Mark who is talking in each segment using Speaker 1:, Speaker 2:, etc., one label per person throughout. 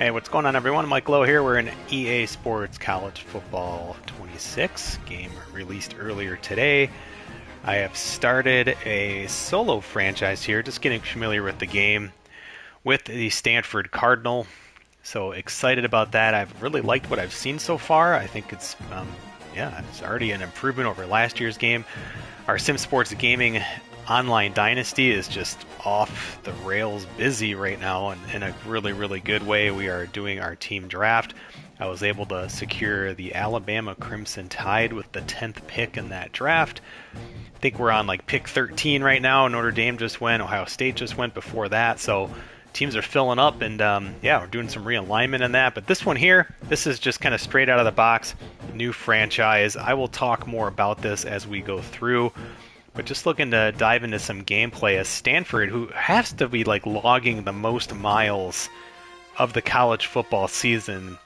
Speaker 1: Hey, what's going on, everyone? Mike Lowe here. We're in EA Sports College Football 26 game released earlier today. I have started a solo franchise here, just getting familiar with the game with the Stanford Cardinal. So excited about that. I've really liked what I've seen so far. I think it's already an improvement over last year's game. Our Sim Sports Gaming online Dynasty is just off the rails busy right now, and in a really good way. We are doing our team draft. I was able to secure the Alabama Crimson Tide with the 10th pick in that draft. I think we're on like pick 13 right now. Notre Dame just went, Ohio State just went before that, so teams are filling up, and we're doing some realignment in that. But this one here, this is just kind of straight out of the box, new franchise. I will talk more about this as we go through. But just looking to dive into some gameplay as Stanford, who has to be like logging the most miles of the college football season,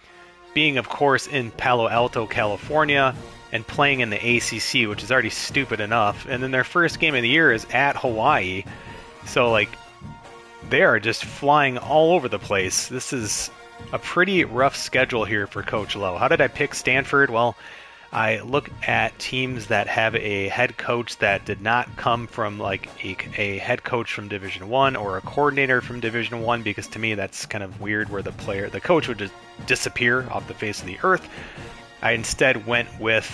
Speaker 1: being of course in Palo Alto, California, and playing in the ACC, which is already stupid enough. And then their first game of the year is at Hawaii. So like they are just flying all over the place. This is a pretty rough schedule here for Coach Lowe. How did I pick Stanford? Well, I look at teams that have a head coach that did not come from like a head coach from Division One or a coordinator from Division One, because to me that's kind of weird where the coach would just disappear off the face of the earth. I instead went with,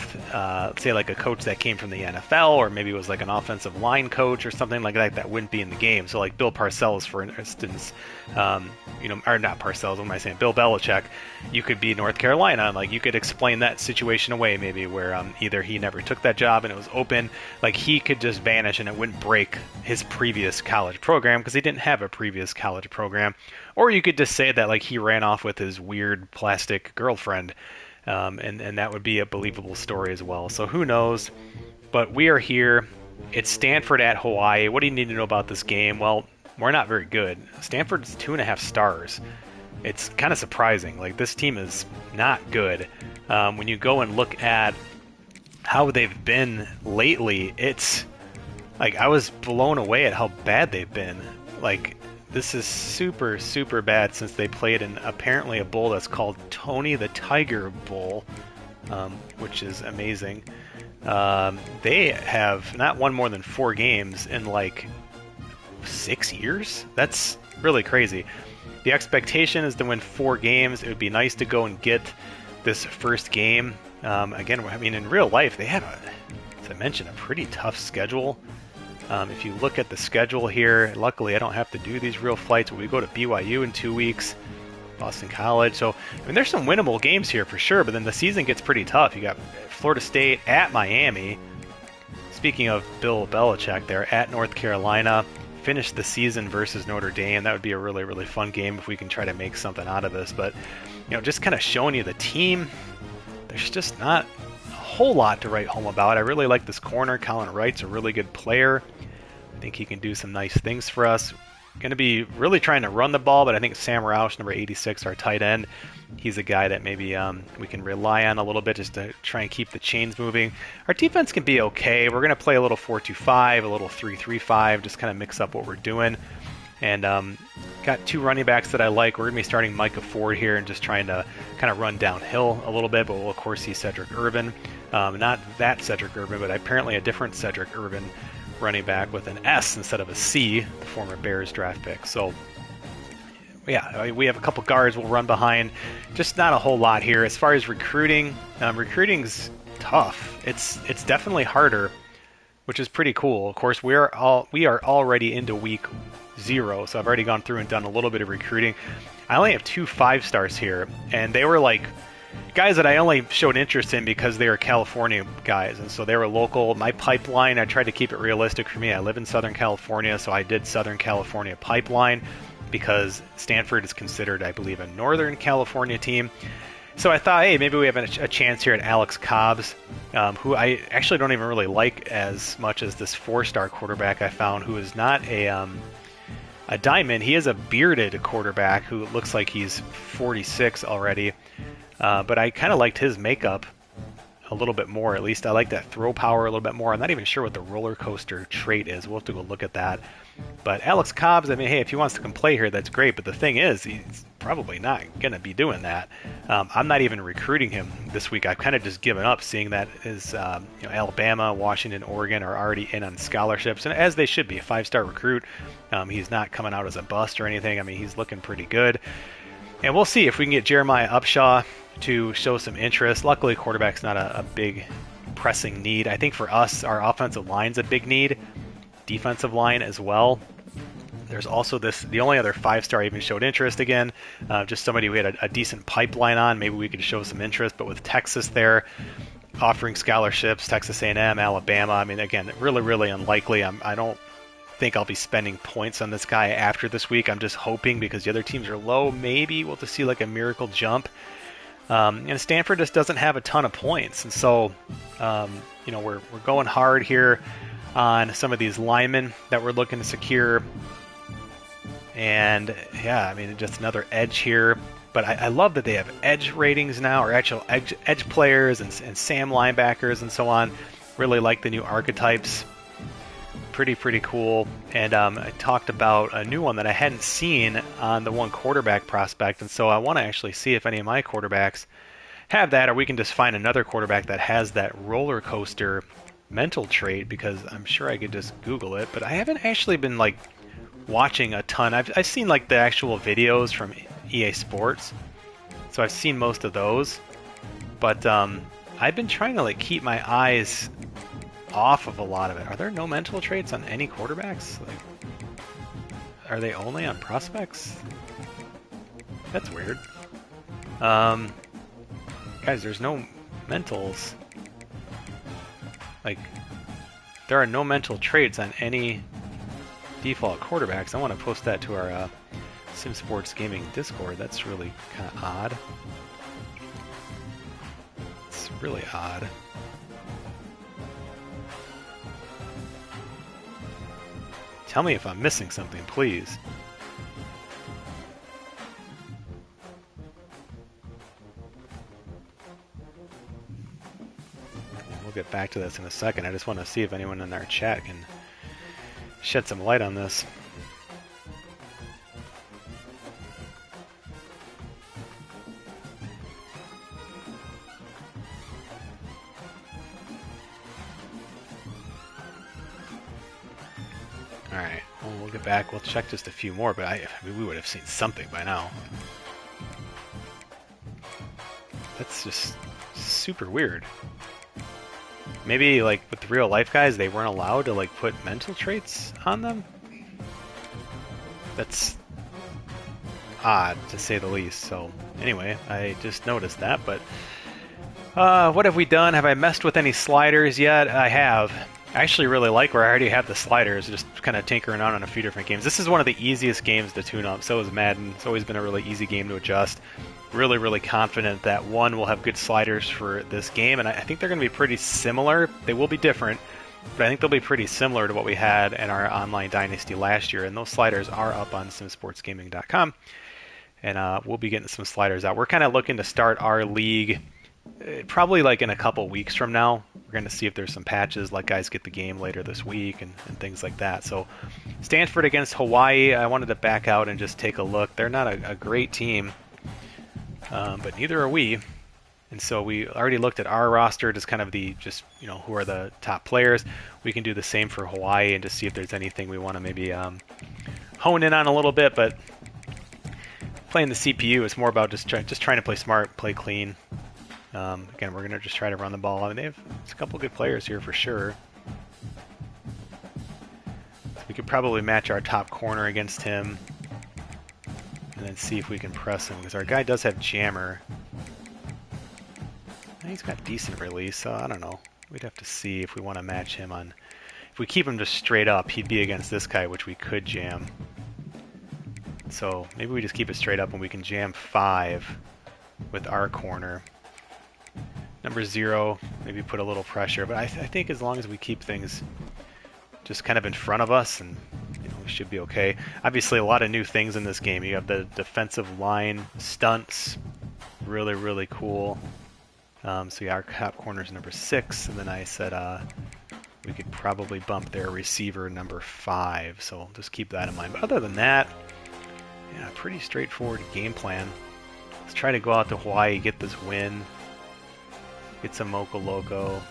Speaker 1: say, like a coach that came from the NFL, or maybe it was like an offensive line coach or something like that wouldn't be in the game. So like Bill Parcells, for instance, or not Parcells, what am I saying? Bill Belichick, you could be North Carolina. Like you could explain that situation away maybe where either he never took that job and it was open, like he could just vanish and it wouldn't break his previous college program because he didn't have a previous college program. Or you could just say that like he ran off with his weird plastic girlfriend. And that would be a believable story as well. So who knows? But we are here. It's Stanford at Hawaii. What do you need to know about this game? Well, we're not very good. Stanford's 2.5 stars. It's kind of surprising. Like this team is not good. When you go and look at how they've been lately, it's like I was blown away at how bad they've been. Like this is super bad since they played in apparently a bowl that's called Tony the Tiger Bowl, which is amazing. They have not won more than 4 games in like 6 years. That's really crazy. The expectation is to win 4 games. It would be nice to go and get this first game. Again, I mean, in real life, they have, as I mentioned, a pretty tough schedule. If you look at the schedule here, luckily I don't have to do these real flights, but we go to BYU in 2 weeks, Boston College. So, I mean, there's some winnable games here for sure, but then the season gets pretty tough. You got Florida State at Miami. Speaking of Bill Belichick, they're at North Carolina. Finish the season versus Notre Dame. That would be a really fun game if we can try to make something out of this. But, just kind of showing you the team, there's just not a whole lot to write home about. I really like this corner. Colin Wright's a really good player. I think he can do some nice things for us. Going to be really trying to run the ball, but I think Sam Roush, number 86, our tight end, he's a guy that maybe we can rely on a little bit just to try and keep the chains moving. Our defense can be okay. We're going to play a little 4-2-5, a little 3-3-5, just kind of mix up what we're doing. And got 2 running backs that I like. We're going to be starting Micah Ford here and just trying to kind of run downhill a little bit, but we'll of course see Cedric Irvin. Not that Cedric Irvin, but apparently a different Cedric Irvin running back with an S instead of a C, the former Bears draft pick. So, yeah, we have a couple guards we'll run behind. Just not a whole lot here. As far as recruiting, recruiting's tough. It's definitely harder, which is pretty cool. Of course, we are already into week 0, so I've already gone through and done a little bit of recruiting. I only have 2 5-stars here, and they were like guys that I only showed interest in because they were California guys, and so they were local. My pipeline, I tried to keep it realistic for me. I live in Southern California, so I did Southern California pipeline because Stanford is considered, I believe, a Northern California team. So I thought, hey, maybe we have a chance here at Alex Cobbs, who I actually don't even really like as much as this 4-star quarterback I found, who is not a diamond. He is a bearded quarterback who looks like he's 46 already. But I kind of liked his makeup a little bit more. At least I like that throw power a little bit more. I'm not even sure what the roller coaster trait is. We'll have to go look at that. But Alex Cobbs, I mean, hey, if he wants to come play here, that's great. But the thing is, he's probably not going to be doing that. I'm not even recruiting him this week. I've kind of just given up, seeing that Alabama, Washington, Oregon are already in on scholarships, and as they should be. A 5-star recruit. He's not coming out as a bust or anything. I mean, he's looking pretty good. And we'll see if we can get Jeremiah Upshaw to show some interest. Luckily, quarterback's not a big pressing need. I think for us, our offensive line's a big need. Defensive line as well. There's also the only other 5-star even showed interest again, just somebody we had a decent pipeline on. Maybe we could show some interest, but with Texas there offering scholarships, Texas A&M, Alabama, I mean, again, really, really unlikely. I don't think I'll be spending points on this guy after this week. I'm just hoping, because the other teams are low, maybe we'll just see like a miracle jump. And Stanford just doesn't have a ton of points, and so we're going hard here on some of these linemen that we're looking to secure. And yeah, I mean, just another edge here. But I love that they have edge ratings now, or actual edge players and Sam linebackers and so on. Really like the new archetypes. Pretty cool. And I talked about a new one that I hadn't seen on the one quarterback prospect. And so I want to actually see if any of my quarterbacks have that, or we can just find another quarterback that has that roller coaster mental trait, because I'm sure I could just Google it. But I haven't actually been like watching a ton. I've seen like the actual videos from EA Sports, so I've seen most of those, but I've been trying to like keep my eyes off of a lot of it. Are there no mental traits on any quarterbacks? Like, are they only on prospects? That's weird. Guys, there's no mentals. Like, there are no mental traits on any default quarterbacks. I want to post that to our Sim Sports Gaming Discord. That's really kind of odd. It's really odd. Tell me if I'm missing something, please. We'll get back to this in a second. I just want to see if anyone in our chat can shed some light on this. Alright, well, we'll get back. We'll check just a few more, but I mean, we would have seen something by now. That's just super weird. Maybe, like, with the real life guys, they weren't allowed to, like, put mental traits on them? That's odd, to say the least. So, anyway, I just noticed that, but what have we done? Have I messed with any sliders yet? I have. I actually really like where I already have the sliders, just kind of tinkering on a few different games. This is one of the easiest games to tune up. So is Madden. It's always been a really easy game to adjust. Really, really confident that one will have good sliders for this game, and I think they're going to be pretty similar. They will be different, but I think they'll be pretty similar to what we had in our online Dynasty last year, and those sliders are up on simsportsgaming.com, and we'll be getting some sliders out. We're kind of looking to start our league probably like in a couple weeks from now. We're going to see if there's some patches, let guys get the game later this week and things like that. So Stanford against Hawaii, I wanted to back out and just take a look. They're not a great team, but neither are we. And so we already looked at our roster, just kind of who are the top players. We can do the same for Hawaii and just see if there's anything we want to maybe hone in on a little bit. But playing the CPU is more about just trying to play smart, play clean. Again, we're going to just try to run the ball. I mean, there's a couple good players here for sure. So we could probably match our top corner against him and then see if we can press him, because our guy does have jammer. He's got decent release, so I don't know. We'd have to see if we want to match him on... If we keep him just straight up, he'd be against this guy, which we could jam. So maybe we just keep it straight up and we can jam 5 with our corner. Number 0, maybe put a little pressure, but I think as long as we keep things just kind of in front of us, and we should be okay. Obviously, a lot of new things in this game. You have the defensive line stunts, really, really cool. So yeah, our top corner is number 6, and then I said we could probably bump their receiver number 5, so just keep that in mind. But other than that, Yeah, pretty straightforward game plan. Let's try to go out to Hawaii, get this win, get some Mocha Loco,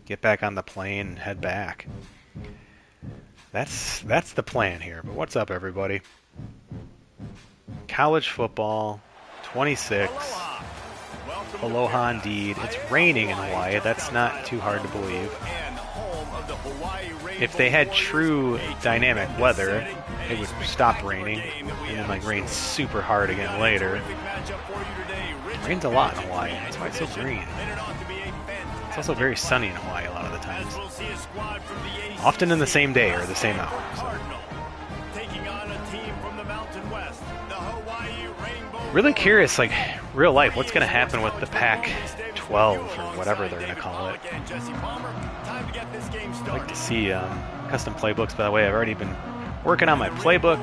Speaker 1: get back on the plane, and head back. That's the plan here. But what's up, everybody? College football, 26. Aloha indeed. It's raining in Hawaii. That's not too hard to believe. If they had true dynamic weather, it would stop raining and then like rain super hard again later. It rains a lot in Hawaii. That's why it's so green. It's also very sunny in Hawaii a lot of the times. Often in the same day or the same hour. So. Really curious, like real life, what's going to happen with the Pac-12 or whatever they're going to call it. I'd like to see custom playbooks. By the way, I've already been working on my playbook,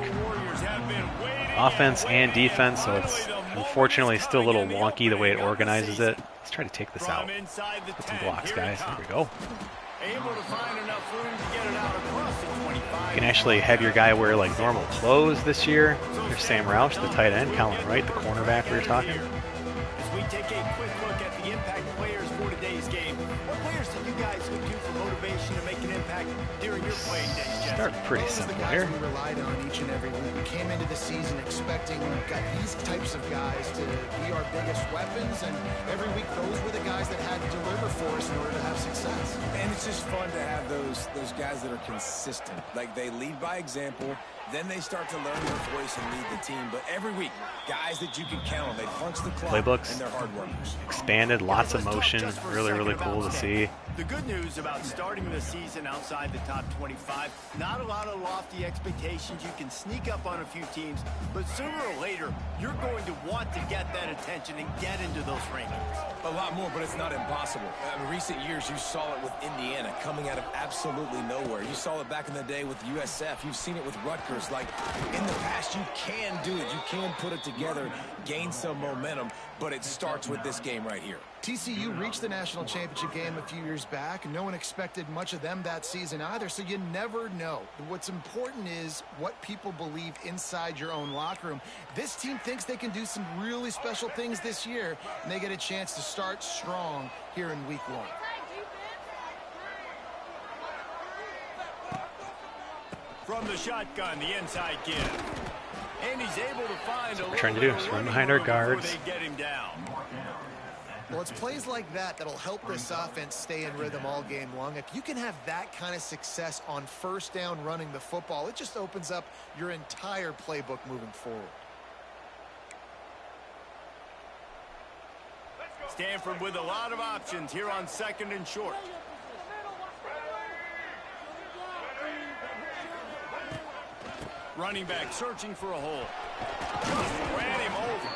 Speaker 1: offense and defense, so it's unfortunately still a little wonky the way it organizes it. Let's try to take this out. Get some blocks, guys. There we go. You can actually have your guy wear like normal clothes this year. There's Sam Roush, the tight end, Colin Wright, the cornerback we were talking.
Speaker 2: As we take a quick look at the impact players for today's game, what players did you guys look to for motivation to make an impact during your playing days, Jesse?
Speaker 1: Start pretty simple here.
Speaker 3: We relied on each and every week. We came into the season expecting we've got these types of guys to be our biggest weapons, and every week those were the guys that had to deliver for us in order to have success.
Speaker 4: And it's just fun to have those guys that are consistent. Like they lead by example, then they start to learn their voice and lead the team. But every week, guys that you can count on, they punch the clock
Speaker 1: Playbooks
Speaker 4: and they're hard workers.
Speaker 1: Expanded, lots of motion, really cool to see.
Speaker 2: The good news about starting the season outside the top 25, not a lot of lofty expectations. You can sneak up on a few teams, but sooner or later, you're going to want to get that attention and get into those rankings.
Speaker 4: A lot more, but it's not impossible. In recent years, you saw it with Indiana coming out of absolutely nowhere. You saw it back in the day with USF. You've seen it with Rutgers. Like, in the past, you can do it. You can put it together, gain some momentum, but it starts with this game right here.
Speaker 3: TCU reached the national championship game a few years back, and no one expected much of them that season either, so you never know. What's important is what people believe inside your own locker room. This team thinks they can do some really special things this year, and they get a chance to start strong here in week 1.
Speaker 2: From the shotgun, the inside give. And he's able to find
Speaker 1: what we're trying to do is run behind our guards.
Speaker 2: They get him down.
Speaker 3: Well, it's plays like that that'll help this offense stay in rhythm all game long. If you can have that kind of success on first down running the football, it just opens up your entire playbook moving forward.
Speaker 2: Stanford with a lot of options here on 2nd and short. Running back searching for a hole. Just ran him over.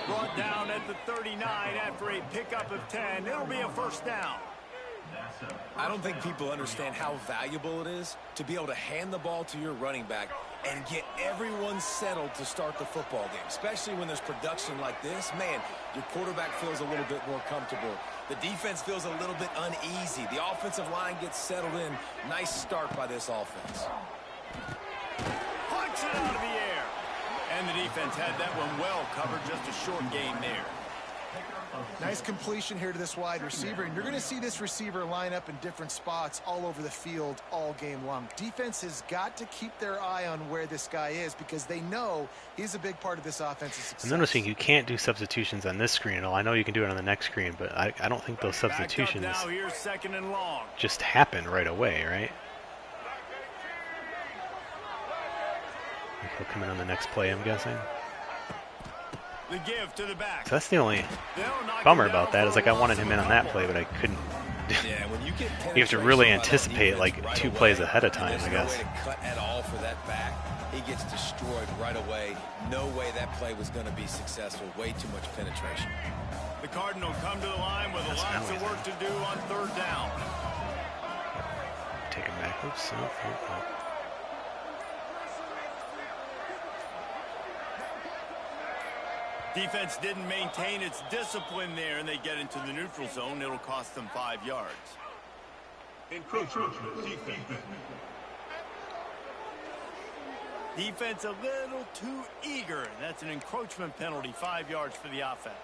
Speaker 2: Brought down at the 39 after a pickup of 10. It'll be a first down.
Speaker 4: I don't think people understand how valuable it is to be able to hand the ball to your running back and get everyone settled to start the football game, especially when there's production like this. Man, your quarterback feels a little bit more comfortable. The defense feels a little bit uneasy. The offensive line gets settled in. Nice start by this offense.
Speaker 2: Punch it out of the air. And the defense had that one well covered. Just a short gain there.
Speaker 3: Nice completion here to this wide receiver, and you're going to see this receiver line up in different spots all over the field all game long. Defense has got to keep their eye on where this guy is because they know he's a big part of this offense's success.
Speaker 1: I'm noticing you can't do substitutions on this screen at all. I know you can do it on the next screen, but I don't think those substitutions
Speaker 2: now, here's 2nd and long.
Speaker 1: just happen right away, right? He'll come in on the next play, I'm guessing.
Speaker 2: The give to the back.
Speaker 1: So that's the only bummer about that is like I wanted him in on that play, but I couldn't.
Speaker 4: Yeah, when you get
Speaker 1: you have to really anticipate like 2 plays ahead of time, I guess.
Speaker 4: No way to cut at all for that back. He gets destroyed right away. No way that play was going to be successful. Way too much penetration.
Speaker 2: The Cardinal come to the line with lots of work to do on 3rd down.
Speaker 1: Take him back. Oops. Oh.
Speaker 2: Defense didn't maintain its discipline there, and they get into the neutral zone. It'll cost them 5 yards.
Speaker 5: Encroachment defense.
Speaker 2: Defense a little too eager, and that's an encroachment penalty, 5 yards for the offense.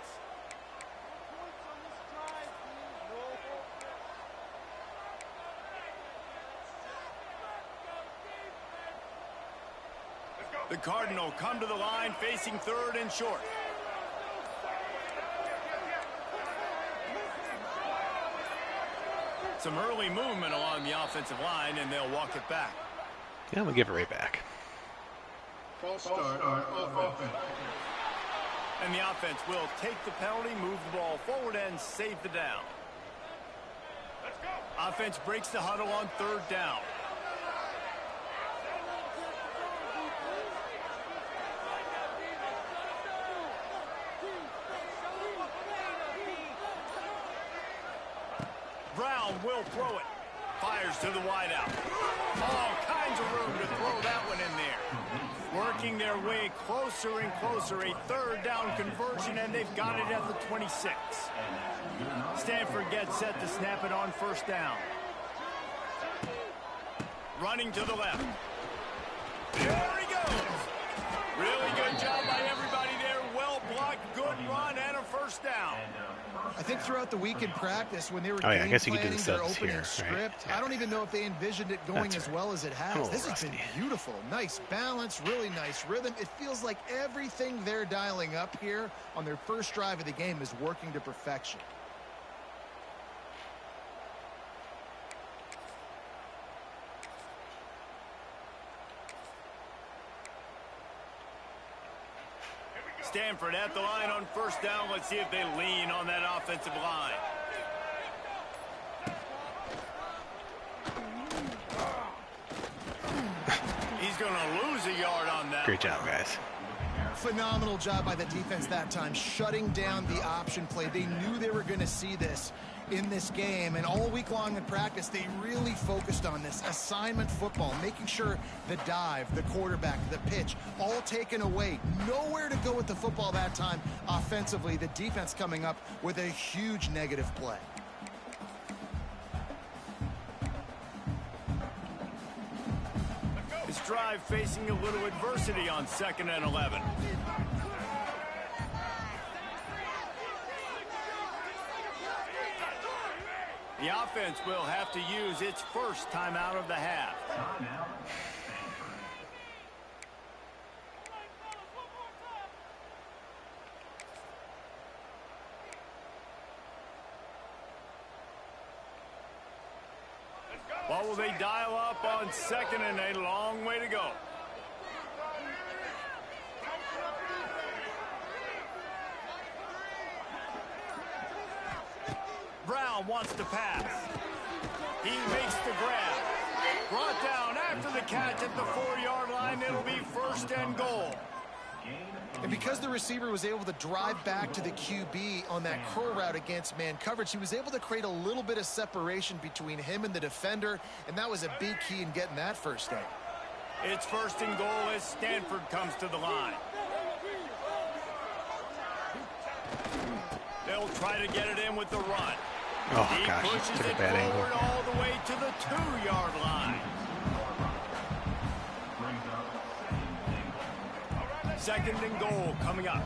Speaker 2: The Cardinal come to the line facing 3rd and short. Some early movement along the offensive line, and they'll walk it back.
Speaker 1: Yeah, we'll give it right back.
Speaker 3: False start on offense.
Speaker 2: And the offense will take the penalty, move the ball forward, and save the down. Let's go. Offense breaks the huddle on 3rd down. Brown will throw it. Fires to the wideout. All kinds of room to throw that one in there. Working their way closer and closer. A 3rd down conversion, and they've got it at the 26. Stanford gets set to snap it on 1st down. Running to the left. There he goes. Really good job by everybody there. Well blocked, good run, and a 1st down.
Speaker 3: I think throughout the week in practice, when they were
Speaker 1: I guess you could do
Speaker 3: planning
Speaker 1: the
Speaker 3: their
Speaker 1: subs
Speaker 3: opening
Speaker 1: here,
Speaker 3: script,
Speaker 1: right? Yeah.
Speaker 3: I don't even know if they envisioned it going
Speaker 1: That's
Speaker 3: as
Speaker 1: right.
Speaker 3: well as it
Speaker 1: A
Speaker 3: has.
Speaker 1: little
Speaker 3: This has been
Speaker 1: rusty.
Speaker 3: beautiful. Nice balance, really nice rhythm. It feels like everything they're dialing up here on their first drive of the game is working to perfection.
Speaker 2: Stanford at the line on 1st down. Let's see if they lean on that offensive line. He's going to lose a yard on that.
Speaker 1: Great job, guys.
Speaker 3: Phenomenal job by the defense that time, shutting down the option play. They knew they were going to see this in this game, and all week long in practice, they really focused on this assignment football, making sure the dive, the quarterback, the pitch, all taken away. Nowhere to go with the football that time offensively. The defense coming up with a huge negative play.
Speaker 2: This drive facing a little adversity on 2nd and 11. The offense will have to use its first timeout of the half. What will they dial up on 2nd and a long way to go? Brown wants to pass. He makes the grab. Brought down after the catch at the 4-yard line. It'll be 1st and goal.
Speaker 3: And because the receiver was able to drive back to the QB on that curl route against man coverage, he was able to create a little bit of separation between him and the defender, and that was a big key in getting that 1st down.
Speaker 2: It's 1st and goal as Stanford comes to the line. They'll try to get it in with the run.
Speaker 1: Oh,
Speaker 2: He
Speaker 1: gosh,
Speaker 2: pushes
Speaker 1: took a
Speaker 2: it
Speaker 1: bad
Speaker 2: forward
Speaker 1: angle.
Speaker 2: all the way to the 2-yard line. 2nd and goal coming up.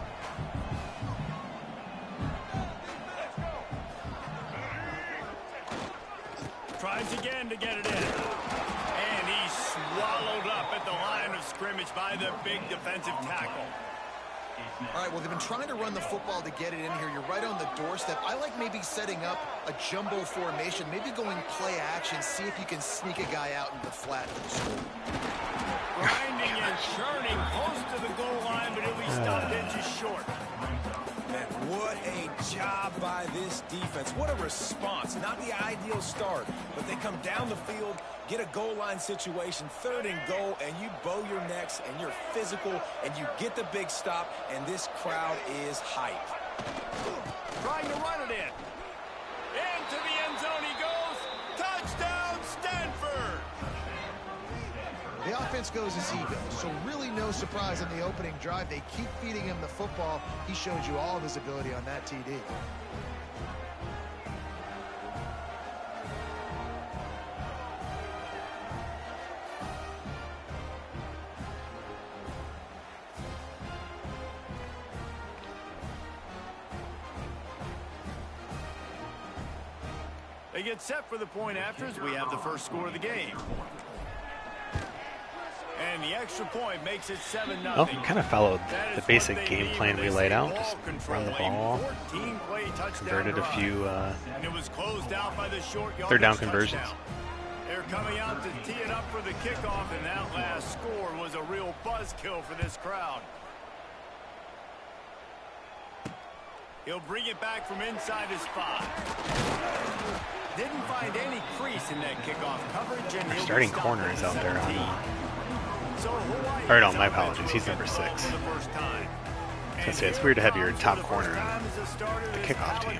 Speaker 2: Tries again to get it in. And he's swallowed up at the line of scrimmage by the big defensive tackle.
Speaker 3: All right, well, they've been trying to run the football to get it in here. You're right on the doorstep. I like maybe setting up a jumbo formation, maybe going play action, see if you can sneak a guy out into the flat for the score.
Speaker 2: Grinding and churning close to the goal line, but he'll be stopped inches short.
Speaker 4: Man, what a job by this defense. What a response. Not the ideal start, but they come down the field, get a goal line situation, 3rd and goal, and you bow your necks, and you're physical, and you get the big stop, and this crowd is hype.
Speaker 2: Trying to run it in. Into the end zone he goes. Touchdown, Stanford!
Speaker 3: The offense goes as he goes, so really no surprise in the opening drive. They keep feeding him the football. He showed you all of his ability on that TD.
Speaker 2: They get set for the point afters. We have the first score of the game. And the extra point makes it 7-0.
Speaker 1: Well, kind of followed the basic game plan we laid out. Just run the ball. Converted a few third down conversions.
Speaker 2: They're coming out to tee it up for the kickoff, and that last score was a real buzzkill for this crowd. He'll bring it back from inside his spot. Didn't find any crease in that kickoff coverage. And
Speaker 1: our starting corner is out there on or no, my apologies. He's number 6. I was say, it's weird to have your top corner on the kickoff team.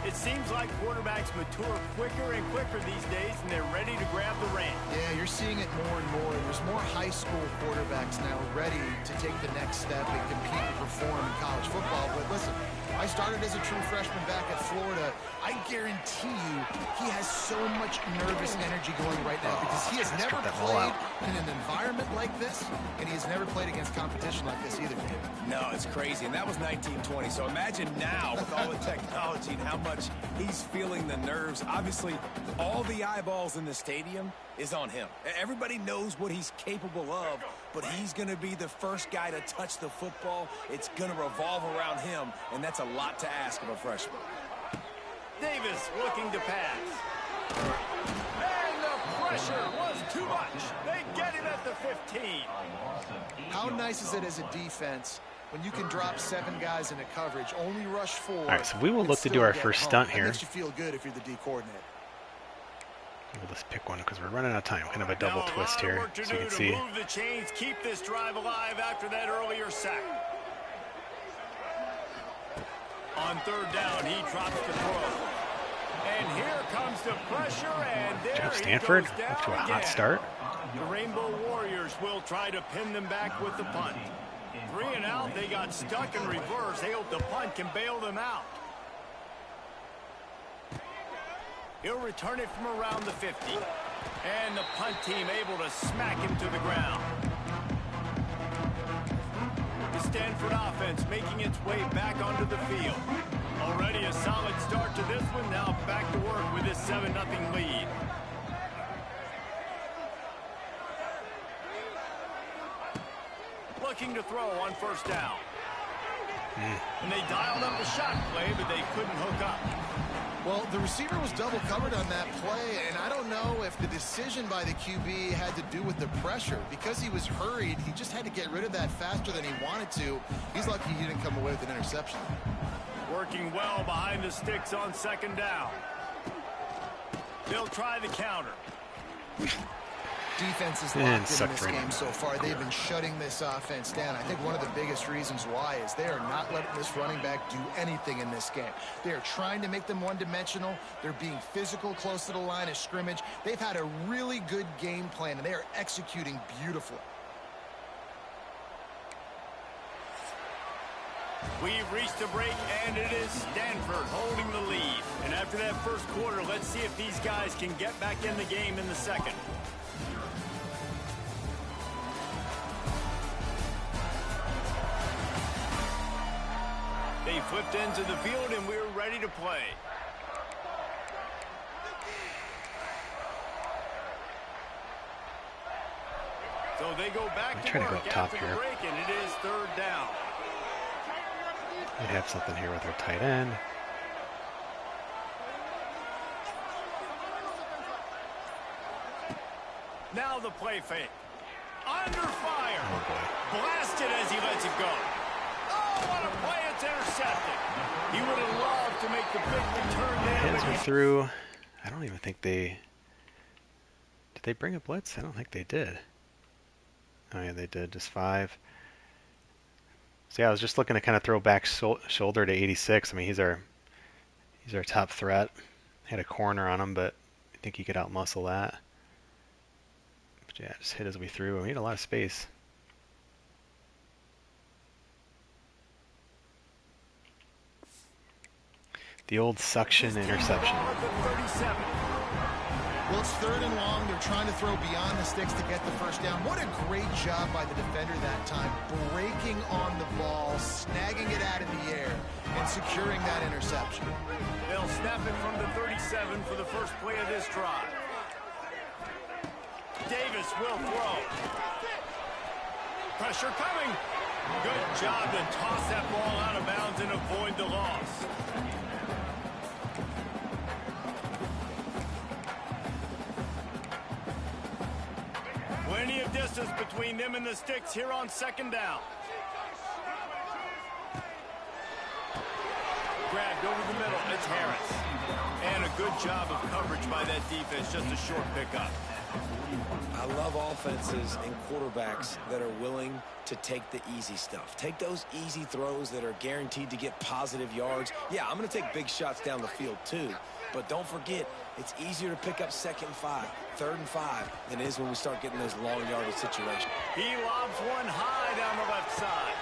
Speaker 2: It seems like quarterbacks mature quicker and quicker these days, and they're ready to grab the reins.
Speaker 3: Yeah, you're seeing it more and more. There's more high school quarterbacks now ready to take the next step and compete and perform in college football. But listen, I started as a true freshman back at Florida. I guarantee you he has so much nervous energy going right now because he has never played in an environment like this, and he has never played against competition like this either.
Speaker 4: No, it's crazy, and that was 1920. So imagine now with all the technology and how much he's feeling the nerves. Obviously, all the eyeballs in the stadium is on him. Everybody knows what he's capable of, but he's going to be the first guy to touch the football. It's going to revolve around him, and that's a lot to ask of a freshman.
Speaker 2: Davis looking to pass. And the pressure was too much. They get him at the 15.
Speaker 3: How nice is it as a defense when you can drop 7 guys into coverage, only rush 4?
Speaker 1: All right, so we will look to do our first stunt here.
Speaker 3: That makes you feel good if you're the D coordinator.
Speaker 1: We'll just pick one because we're running out of time. Kind of a double twist here, so you can see.
Speaker 2: Move the chains, keep this drive alive after that earlier sack. On third down, he drops the throw. And here comes the pressure, and there
Speaker 1: Stanford
Speaker 2: he goes down
Speaker 1: off to a hot
Speaker 2: again.
Speaker 1: start.
Speaker 2: The Rainbow Warriors will try to pin them back with the punt. 3 and out, they got stuck in reverse. They hope the punt can bail them out. He'll return it from around the 50. And the punt team able to smack him to the ground. The Stanford offense making its way back onto the field. Already a solid start to this one. Now back to work with this 7-0 lead. Looking to throw on first down. And they dialed up a shot play, but they couldn't hook up.
Speaker 3: Well, the receiver was double covered on that play, and I don't know if the decision by the QB had to do with the pressure. Because he was hurried, he just had to get rid of that faster than he wanted to. He's lucky he didn't come away with an interception.
Speaker 2: Working well behind the sticks on second down. They'll try the counter.
Speaker 3: Defense is locked in this game so far. They've been shutting this offense down. I think one of the biggest reasons why is they are not letting this running back do anything in this game. They are trying to make them one-dimensional. They're being physical close to the line of scrimmage. They've had a really good game plan, and they are executing beautifully.
Speaker 2: We've reached a break, and it is Stanford holding the lead. And after that first quarter, let's see if these guys can get back in the game in the second. They flipped into the field, and we're ready to play. So they go back to work after the break, and it is third down.
Speaker 1: We have something here with our tight end.
Speaker 2: Now the play fake. Under fire.
Speaker 1: Oh boy.
Speaker 2: Blasted as he lets it go. Oh, what a play. It's intercepted. He would have loved to make the big return there.
Speaker 1: Hands are through. I don't even think they... Did they bring a blitz? I don't think they did. Oh yeah, they did. Just 5. So yeah, I was just looking to kind of throw back shoulder to 86. I mean, he's our top threat. Had a corner on him, but I think he could outmuscle that. But yeah, just hit as we threw. We had a lot of space. The old suction interception.
Speaker 3: Well, it's 3rd and long. They're trying to throw beyond the sticks to get the first down. What a great job by the defender that time, breaking on the ball, snagging it out of the air, and securing that interception.
Speaker 2: They'll snap it from the 37 for the first play of this drive. Davis will throw. Pressure coming. Good job to toss that ball out of bounds and avoid the loss. Plenty of distance between them and the sticks here on 2nd down. Grabbed over the middle. It's Harris. And a good job of coverage by that defense. Just a short pickup.
Speaker 4: I love offenses and quarterbacks that are willing to take the easy stuff. Take those easy throws that are guaranteed to get positive yards. Yeah, I'm going to take big shots down the field too. But don't forget, it's easier to pick up 2nd and 5, 3rd and 5 than it is when we start getting those long yardage situations.
Speaker 2: He lobs one high down the left side.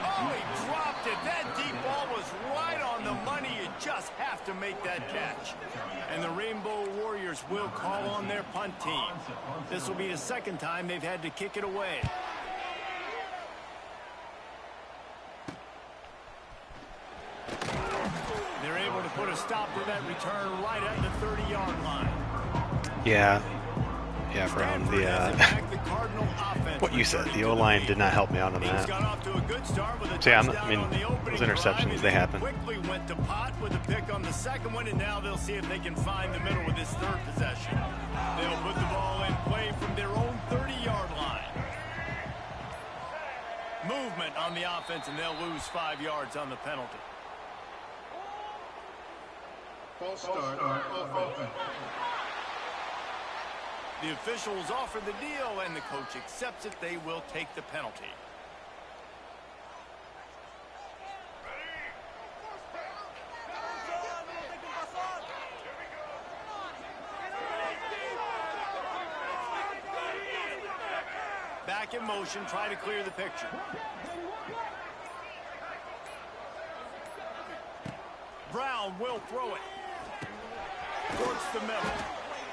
Speaker 2: Oh, he dropped it. That deep ball was right on the money. You just have to make that catch. And the Rainbow Warriors will call on their punt team. This will be the 2nd time they've had to kick it away. They're able to put a stop to that return right at the 30-yard line.
Speaker 1: Yeah, from the what you said, the O-line did not help me out on that. So yeah, I mean, those interceptions, they happen.
Speaker 2: Quickly went to pot with a pick on the 2nd one, and now they'll see if they can find the middle with this 3rd possession. They'll put the ball in play from their own 30-yard line. Movement on the offense, and they'll lose 5 yards on the penalty.
Speaker 5: False start on offense.
Speaker 2: The officials offer the deal, and the coach accepts it. They will take the penalty. Back in motion, try to clear the picture. Brown will throw it. Towards the middle.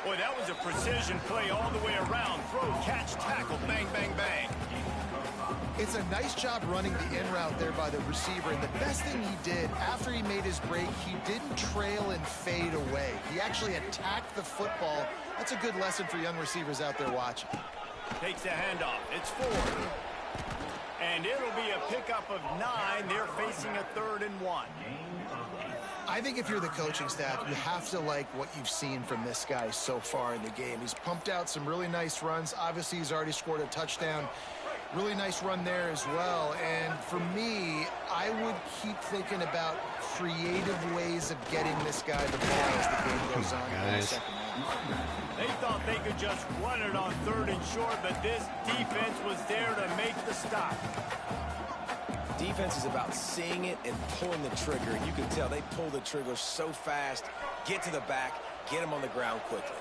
Speaker 2: Boy, that was a precision play all the way around. Throw, catch, tackle, bang, bang, bang.
Speaker 3: It's a nice job running the in route there by the receiver. And the best thing he did after he made his break, he didn't trail and fade away. He actually attacked the football. That's a good lesson for young receivers out there watching.
Speaker 2: Takes the handoff. It's 4. And it'll be a pickup of 9. They're facing a 3rd and 1.
Speaker 3: I think if you're the coaching staff, you have to like what you've seen from this guy so far in the game. He's pumped out some really nice runs. Obviously, he's already scored a touchdown. Really nice run there as well. And for me, I would keep thinking about creative ways of getting this guy the ball as the game goes on in the 2nd half.
Speaker 2: They thought they could just run it on 3rd and short, but this defense was there to make the stop.
Speaker 4: Defense is about seeing it and pulling the trigger. And you can tell they pull the trigger so fast, get to the back, get them on the ground quickly.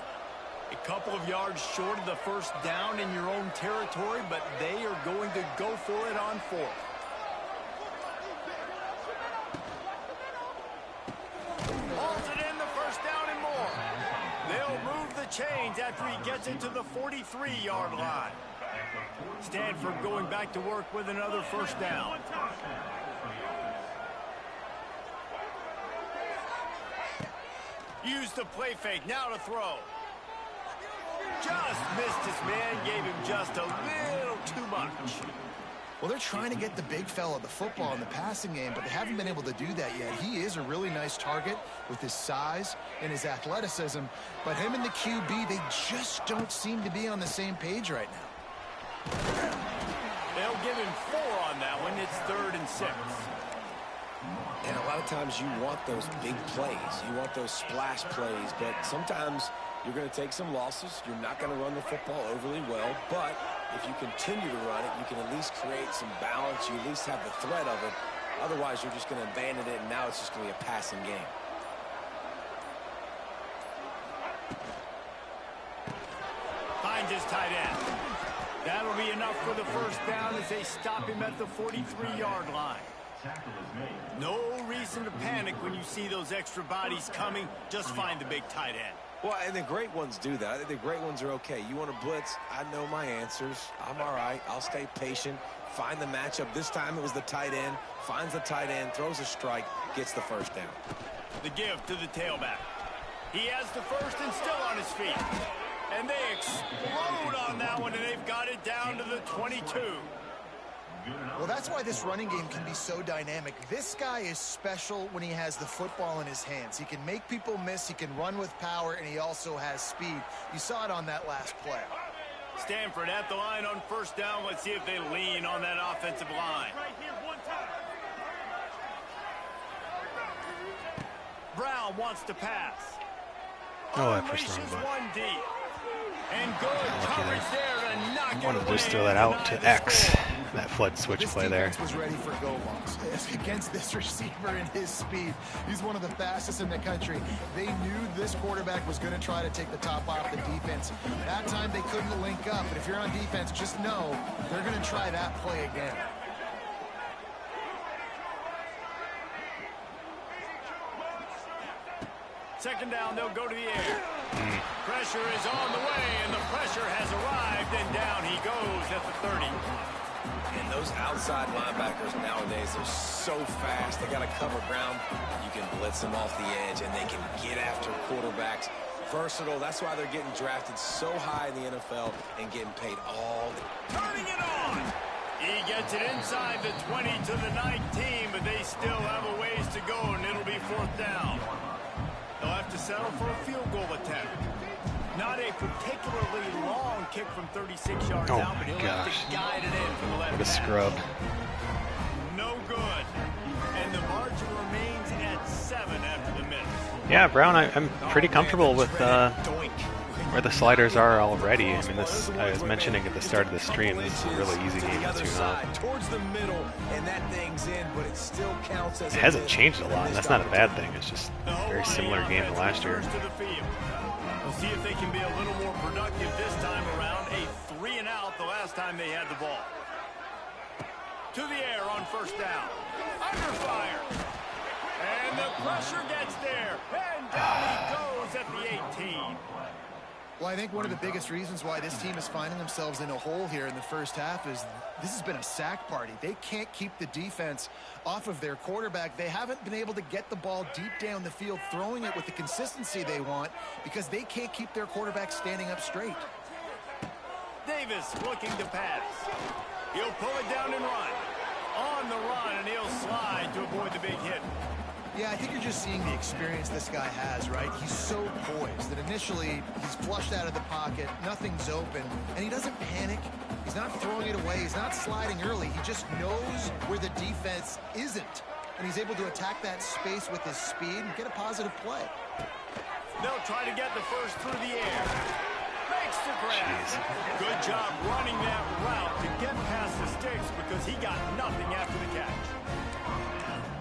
Speaker 2: A couple of yards short of the first down in your own territory, but they are going to go for it on 4th. Halted in the first down and more. They'll move the chains after he gets into the 43-yard line. Stanford going back to work with another first down. Use the play fake, now to throw. Just missed his man, gave him just a little too much.
Speaker 3: Well, they're trying to get the big fella the football in the passing game, but they haven't been able to do that yet. He is a really nice target with his size and his athleticism, but him and the QB, they just don't seem to be on the same page right now.
Speaker 2: They'll give him 4 on that one. It's 3rd and 6.
Speaker 4: And a lot of times you want those big plays. You want those splash plays, but sometimes you're going to take some losses. You're not going to run the football overly well, but if you continue to run it, you can at least create some balance. You at least have the threat of it. Otherwise, you're just going to abandon it, and now it's just going to be a passing game.
Speaker 2: Finds his tight end. That'll be enough for the first down as they stop him at the 43-yard line. No reason to panic when you see those extra bodies coming. Just find the big tight end.
Speaker 4: Well, and the great ones do that. I think the great ones are okay. You want to blitz, I know my answers. I'm all right. I'll stay patient, find the matchup. This time it was the tight end. Finds the tight end, throws a strike, gets the first down.
Speaker 2: The give to the tailback. He has the first and still on his feet. And they explode on that one, and they've got it down to the 22.
Speaker 3: Well, that's why this running game can be so dynamic. This guy is special when he has the football in his hands. He can make people miss, he can run with power, and he also has speed. You saw it on that last play.
Speaker 2: Stanford at the line on first down. Let's see if they lean on that offensive line. Brown wants to pass.
Speaker 1: Oh, that first down.
Speaker 2: One deep. And good coverage there to knock it
Speaker 1: I wanted to just
Speaker 2: away
Speaker 1: throw that out to X.
Speaker 2: score.
Speaker 1: That flood switch play there.
Speaker 3: This was ready for go longs. Against this receiver and his speed, he's one of the fastest in the country. They knew this quarterback was going to try to take the top off the defense. That time they couldn't link up, but if you're on defense, just know they're going to try that play again.
Speaker 2: Second down, they'll go to the air. Pressure is on the way, and the pressure has arrived, and down he goes at the 30.
Speaker 4: And those outside linebackers nowadays are so fast. They got to cover ground. You can blitz them off the edge, and they can get after quarterbacks. Versatile. That's why they're getting drafted so high in the NFL and getting paid all.
Speaker 2: Turning it on. He gets it inside the 20 to the 19, but they still have a ways to go, and it'll be fourth down. They'll have to settle for a field goal attempt. Not a particularly long kick from 36 yards out, but he'll have to guide it in from the left.
Speaker 1: What a scrub.
Speaker 2: No good. And the margin remains at 7 after the miss.
Speaker 1: Yeah, Brown, I'm pretty comfortable with where the sliders are already. I mean, this, I was mentioning at the start of the stream, this is a really easy game to tune up.
Speaker 4: Towards the middle, and that thing's in, but it still counts as
Speaker 1: It hasn't changed a lot, and that's not a bad thing. It's just a very similar game to last year.
Speaker 2: We'll see if they can be a little more productive this time around. A 3 and out the last time they had the ball. To the air on first down. Under fire. And the pressure gets there. And down he goes at the 18.
Speaker 3: Well, I think one of the biggest reasons why this team is finding themselves in a hole here in the first half is this has been a sack party. They can't keep the defense off of their quarterback. They haven't been able to get the ball deep down the field, throwing it with the consistency they want because they can't keep their quarterback standing up straight.
Speaker 2: Davis looking to pass. He'll pull it down and run. On the run, and he'll slide to avoid the big hit.
Speaker 3: Yeah, I think you're just seeing the experience this guy has, right? He's so poised that initially he's flushed out of the pocket, nothing's open, and he doesn't panic. He's not throwing it away. He's not sliding early. He just knows where the defense isn't, and he's able to attack that space with his speed and get a positive play.
Speaker 2: They'll try to get the first through the air. Makes the grab. Good job running that route to get past the sticks because he got nothing after the catch.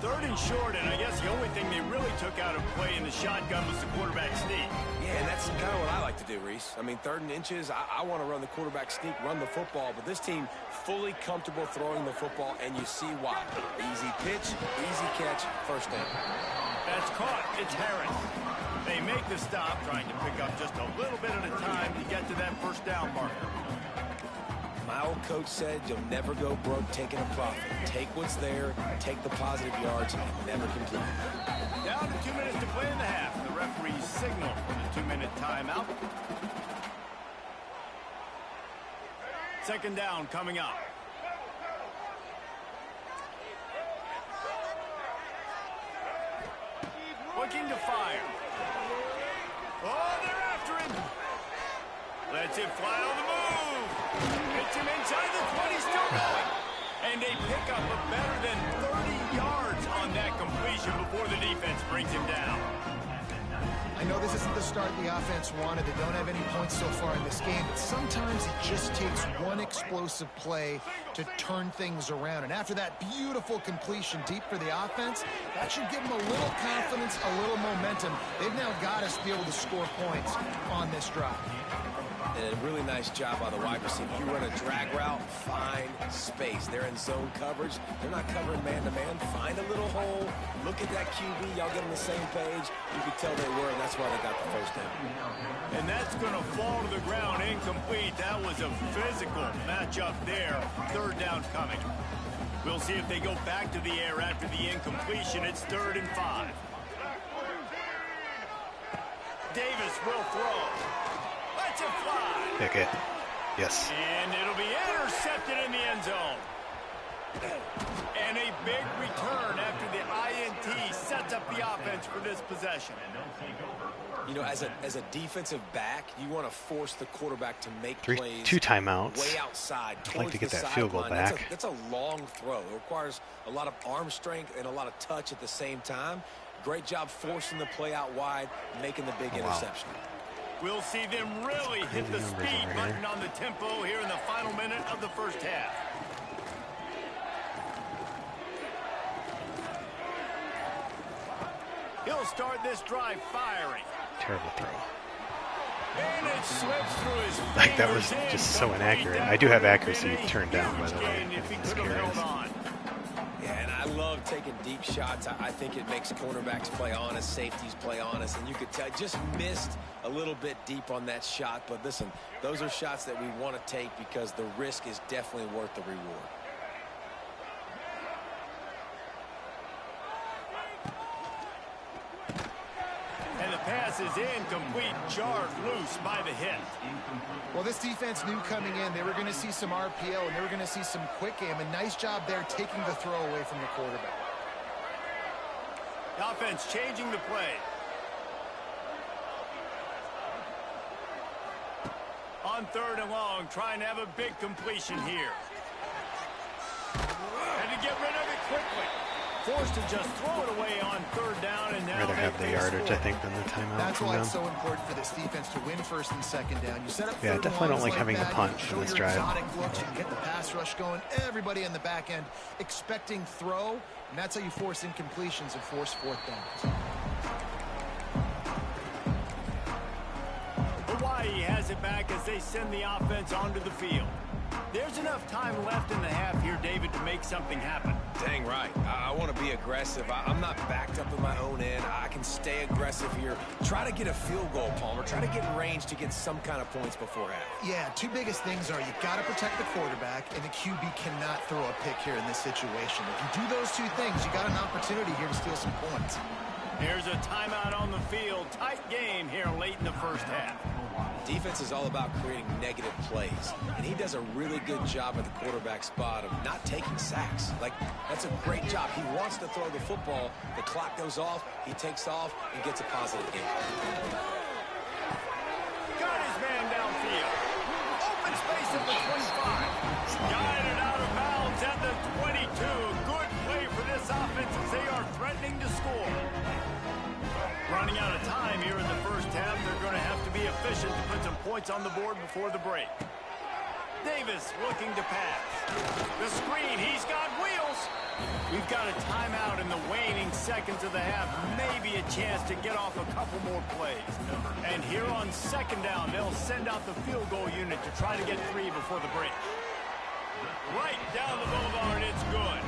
Speaker 2: Third and short, and I guess the only thing they really took out of play in the shotgun was the quarterback sneak.
Speaker 4: Yeah, and that's kind of what I like to do, Reese. I mean, 3rd and inches, I want to run the quarterback sneak, run the football, but this team fully comfortable throwing the football, and you see why. Easy pitch, easy catch, first down.
Speaker 2: That's caught. It's Harris. They make the stop, trying to pick up just a little bit at a time to get to that first down marker.
Speaker 4: My old coach said you'll never go broke taking a profit. Take what's there, take the positive yards, and never complain.
Speaker 2: Down to 2 minutes to play in the half. The referee signal for the 2-minute timeout. Second down coming up. Looking to fire. Oh, they're after him. Lets it fly on the move. Hits him inside the 20, still going. And they pick up a better than 30 yards on that completion before the defense brings him down.
Speaker 3: I know this isn't the start the offense wanted. They don't have any points so far in this game, but sometimes it just takes one explosive play to turn things around. And after that beautiful completion deep for the offense, that should give them a little confidence, a little momentum. They've now got us to be able to score points on this drive.
Speaker 4: And a really nice job by the wide receiver. You run a drag route, find space. They're in zone coverage. They're not covering man-to-man. Find a little hole. Look at that QB. Y'all get on the same page. You could tell they were, and that's why they got the first down.
Speaker 2: And that's going to fall to the ground incomplete. That was a physical matchup there. Third down coming. We'll see if they go back to the air after the incompletion. It's 3rd and 5. Davis will throw. Let's it fly.
Speaker 1: Pick it. Yes.
Speaker 2: And it'll be intercepted in the end zone. And a big return after the INT sets up the offense for this possession.
Speaker 4: You know, as a defensive back, you want to force the quarterback to make plays.
Speaker 1: 2 timeouts.
Speaker 4: Way outside.
Speaker 1: I'd like to get that field goal back.
Speaker 4: That's a long throw. It requires a lot of arm strength and a lot of touch at the same time. Great job forcing the play out wide, making the big interception.
Speaker 2: We'll see them really hit the speed button on the tempo here in the final minute of the first half. He'll start this drive firing.
Speaker 1: Terrible throw.
Speaker 2: And it slips through his fingers.
Speaker 1: Like, that was just so inaccurate. I do have accuracy turned down, by the way.
Speaker 4: Yeah, and I love taking deep shots. I think it makes cornerbacks play honest, safeties play honest, and you could tell just missed a little bit deep on that shot. But listen, those are shots that we want to take because the risk is definitely worth the reward.
Speaker 2: And the pass is incomplete, jarred loose by the hit.
Speaker 3: Well, this defense knew coming in they were going to see some RPO and they were going to see some quick game. A nice job there taking the throw away from the quarterback.
Speaker 2: The offense changing the play. On 3rd and long, trying to have a big completion here. And to get rid of it quickly. Forced to just throw it away on 3rd down, and now
Speaker 1: I'd rather have the yardage, I think, than the timeout.
Speaker 3: That's why it's so important for this defense to win 1st and 2nd down. You set up
Speaker 1: yeah, definitely don't like having the punt in this drive.
Speaker 3: Looks, you can get the pass rush going. Everybody in the back end expecting throw, and that's how you force incompletions and force 4th downs.
Speaker 2: Hawaii has it back as they send the offense onto the field. There's enough time left in the half here, David, to make something happen.
Speaker 4: Dang right. I want to be aggressive. I'm not backed up in my own end. I can stay aggressive here. Try to get a field goal, Palmer. Try to get in range to get some kind of points before half.
Speaker 3: Yeah, 2 biggest things are you got to protect the quarterback, and the QB cannot throw a pick here in this situation. If you do those 2 things, you got an opportunity here to steal some points.
Speaker 2: Here's a timeout on the field. Tight game here late in the first half.
Speaker 4: Defense is all about creating negative plays, and he does a really good job at the quarterback spot of not taking sacks. Like, that's a great job. He wants to throw the football. The clock goes off, he takes off, and gets a positive game.
Speaker 2: Got his man downfield. Open space at the 25. Guided out of bounds at the 22. Good play for this offense as they are threatening to score. Running out of time here in the first half. They're going to have to be efficient to put some points on the board before the break. Davis looking to pass. The screen, he's got wheels. We've got a timeout in the waning seconds of the half. Maybe a chance to get off a couple more plays. And here on 2nd down, they'll send out the field goal unit to try to get 3 before the break. Right down the boulevard, it's good.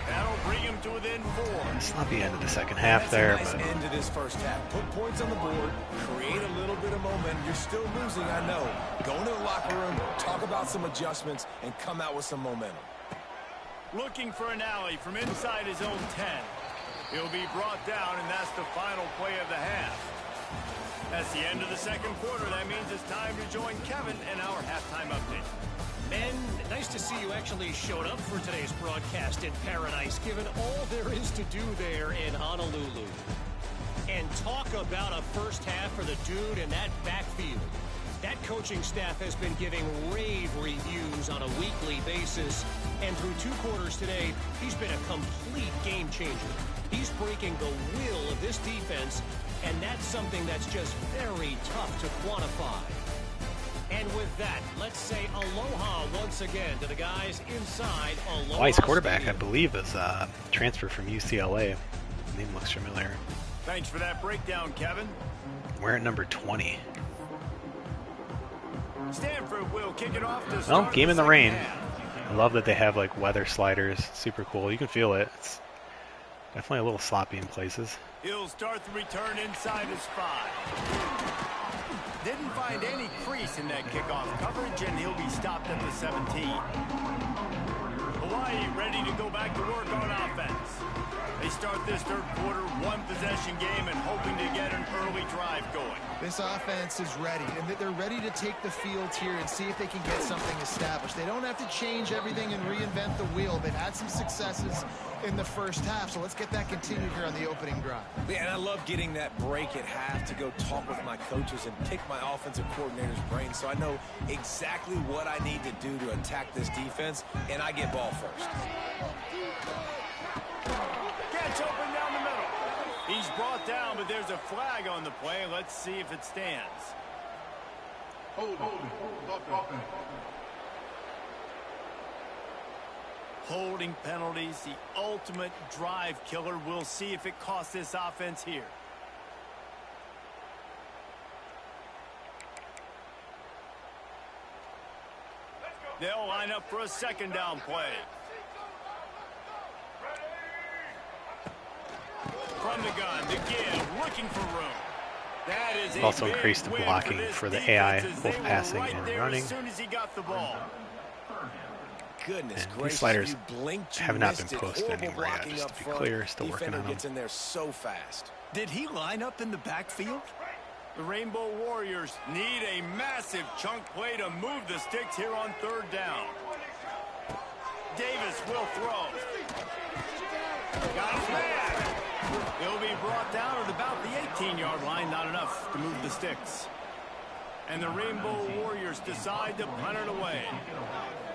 Speaker 2: That'll bring him to within 4.
Speaker 1: Sloppy end of the second half there.
Speaker 4: That's a nice end to this first half. Put points on the board, create a little bit of momentum. You're still losing, I know. Go into the locker room, talk about some adjustments, and come out with some momentum.
Speaker 2: Looking for an alley from inside his own 10. He'll be brought down, and that's the final play of the half. That's the end of the second quarter. That means it's time to join Kevin and our halftime update.
Speaker 6: Ben, nice to see you actually showed up for today's broadcast in paradise, given all there is to do there in Honolulu. And talk about a first half for the dude in that backfield. That coaching staff has been giving rave reviews on a weekly basis. And through 2 quarters today, he's been a complete game changer. He's breaking the will of this defense, and that's something that's just very tough to quantify. And with that, let's say aloha once again to the guys inside Aloha
Speaker 1: Hawaii's quarterback,
Speaker 6: Stadium.
Speaker 1: I believe, is transfer from UCLA. Name looks familiar.
Speaker 2: Thanks for that breakdown, Kevin.
Speaker 1: We're at number 20.
Speaker 2: Stanford will kick it off to
Speaker 1: Well,
Speaker 2: start
Speaker 1: game in the
Speaker 2: second
Speaker 1: rain.
Speaker 2: half.
Speaker 1: I love that they have like weather sliders. Super cool. You can feel it. It's definitely a little sloppy in places.
Speaker 2: He'll start the return inside his 5. Didn't find any crease in that kickoff coverage, and he'll be stopped at the 17. Hawaii ready to go back to work on offense. They start this third quarter one-possession game and hoping to get an early drive going.
Speaker 3: This offense is ready, and they're ready to take the field here and see if they can get something established. They don't have to change everything and reinvent the wheel. They've had some successes in the first half, so let's get that continued here on the opening drive.
Speaker 4: Yeah, and I love getting that break at half to go talk with my coaches and pick my offensive coordinator's brain so I know exactly what I need to do to attack this defense, and I get ball first.
Speaker 2: Catch open down the middle. He's brought down, but there's a flag on the play. Let's see if it stands. Holding penalties, the ultimate drive killer. We'll see if it costs this offense here. They'll line up for a second down play. From the gun, the give, looking for room. That is
Speaker 1: Also increased the blocking for the AI, both passing and running.
Speaker 2: As soon as he got the ball.
Speaker 4: Goodness
Speaker 1: And
Speaker 4: gracious,
Speaker 1: these sliders
Speaker 4: you blinked, you
Speaker 1: have not been
Speaker 4: missed it.
Speaker 1: posted
Speaker 4: Horrible
Speaker 1: anywhere yet,
Speaker 4: blocking
Speaker 1: just
Speaker 4: up
Speaker 1: to be
Speaker 4: front.
Speaker 1: clear, still working
Speaker 4: Defender
Speaker 1: on them.
Speaker 4: gets in there so fast.
Speaker 2: Did he line up in the backfield? The Rainbow Warriors need a massive chunk play to move the sticks here on third down. Davis will throw. Got his man. He'll be brought down at about the 18-yard line. Not enough to move the sticks. And the Rainbow Warriors decide to punt it away.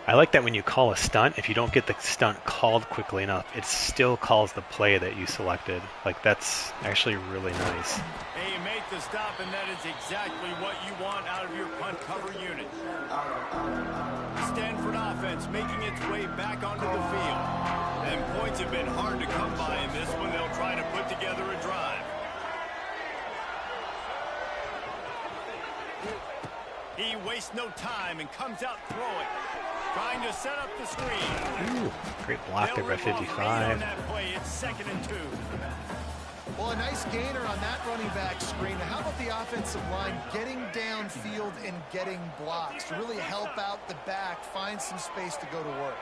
Speaker 1: I like that when you call a stunt, if you don't get the stunt called quickly enough, it still calls the play that you selected. Like, that's actually really nice.
Speaker 2: They make the stop, and that is exactly what you want out of your punt cover unit. Stanford offense making its way back onto the field. And points have been hard to come by in this one. They'll try to put together a drive. He wastes no time and comes out throwing. Trying to set up the screen.
Speaker 1: Ooh, great block there by 55.
Speaker 2: That play. It's 2nd and 2.
Speaker 3: Well, a nice gainer on that running back screen. How about the offensive line getting downfield and getting blocks to really help out the back, find some space to go to work?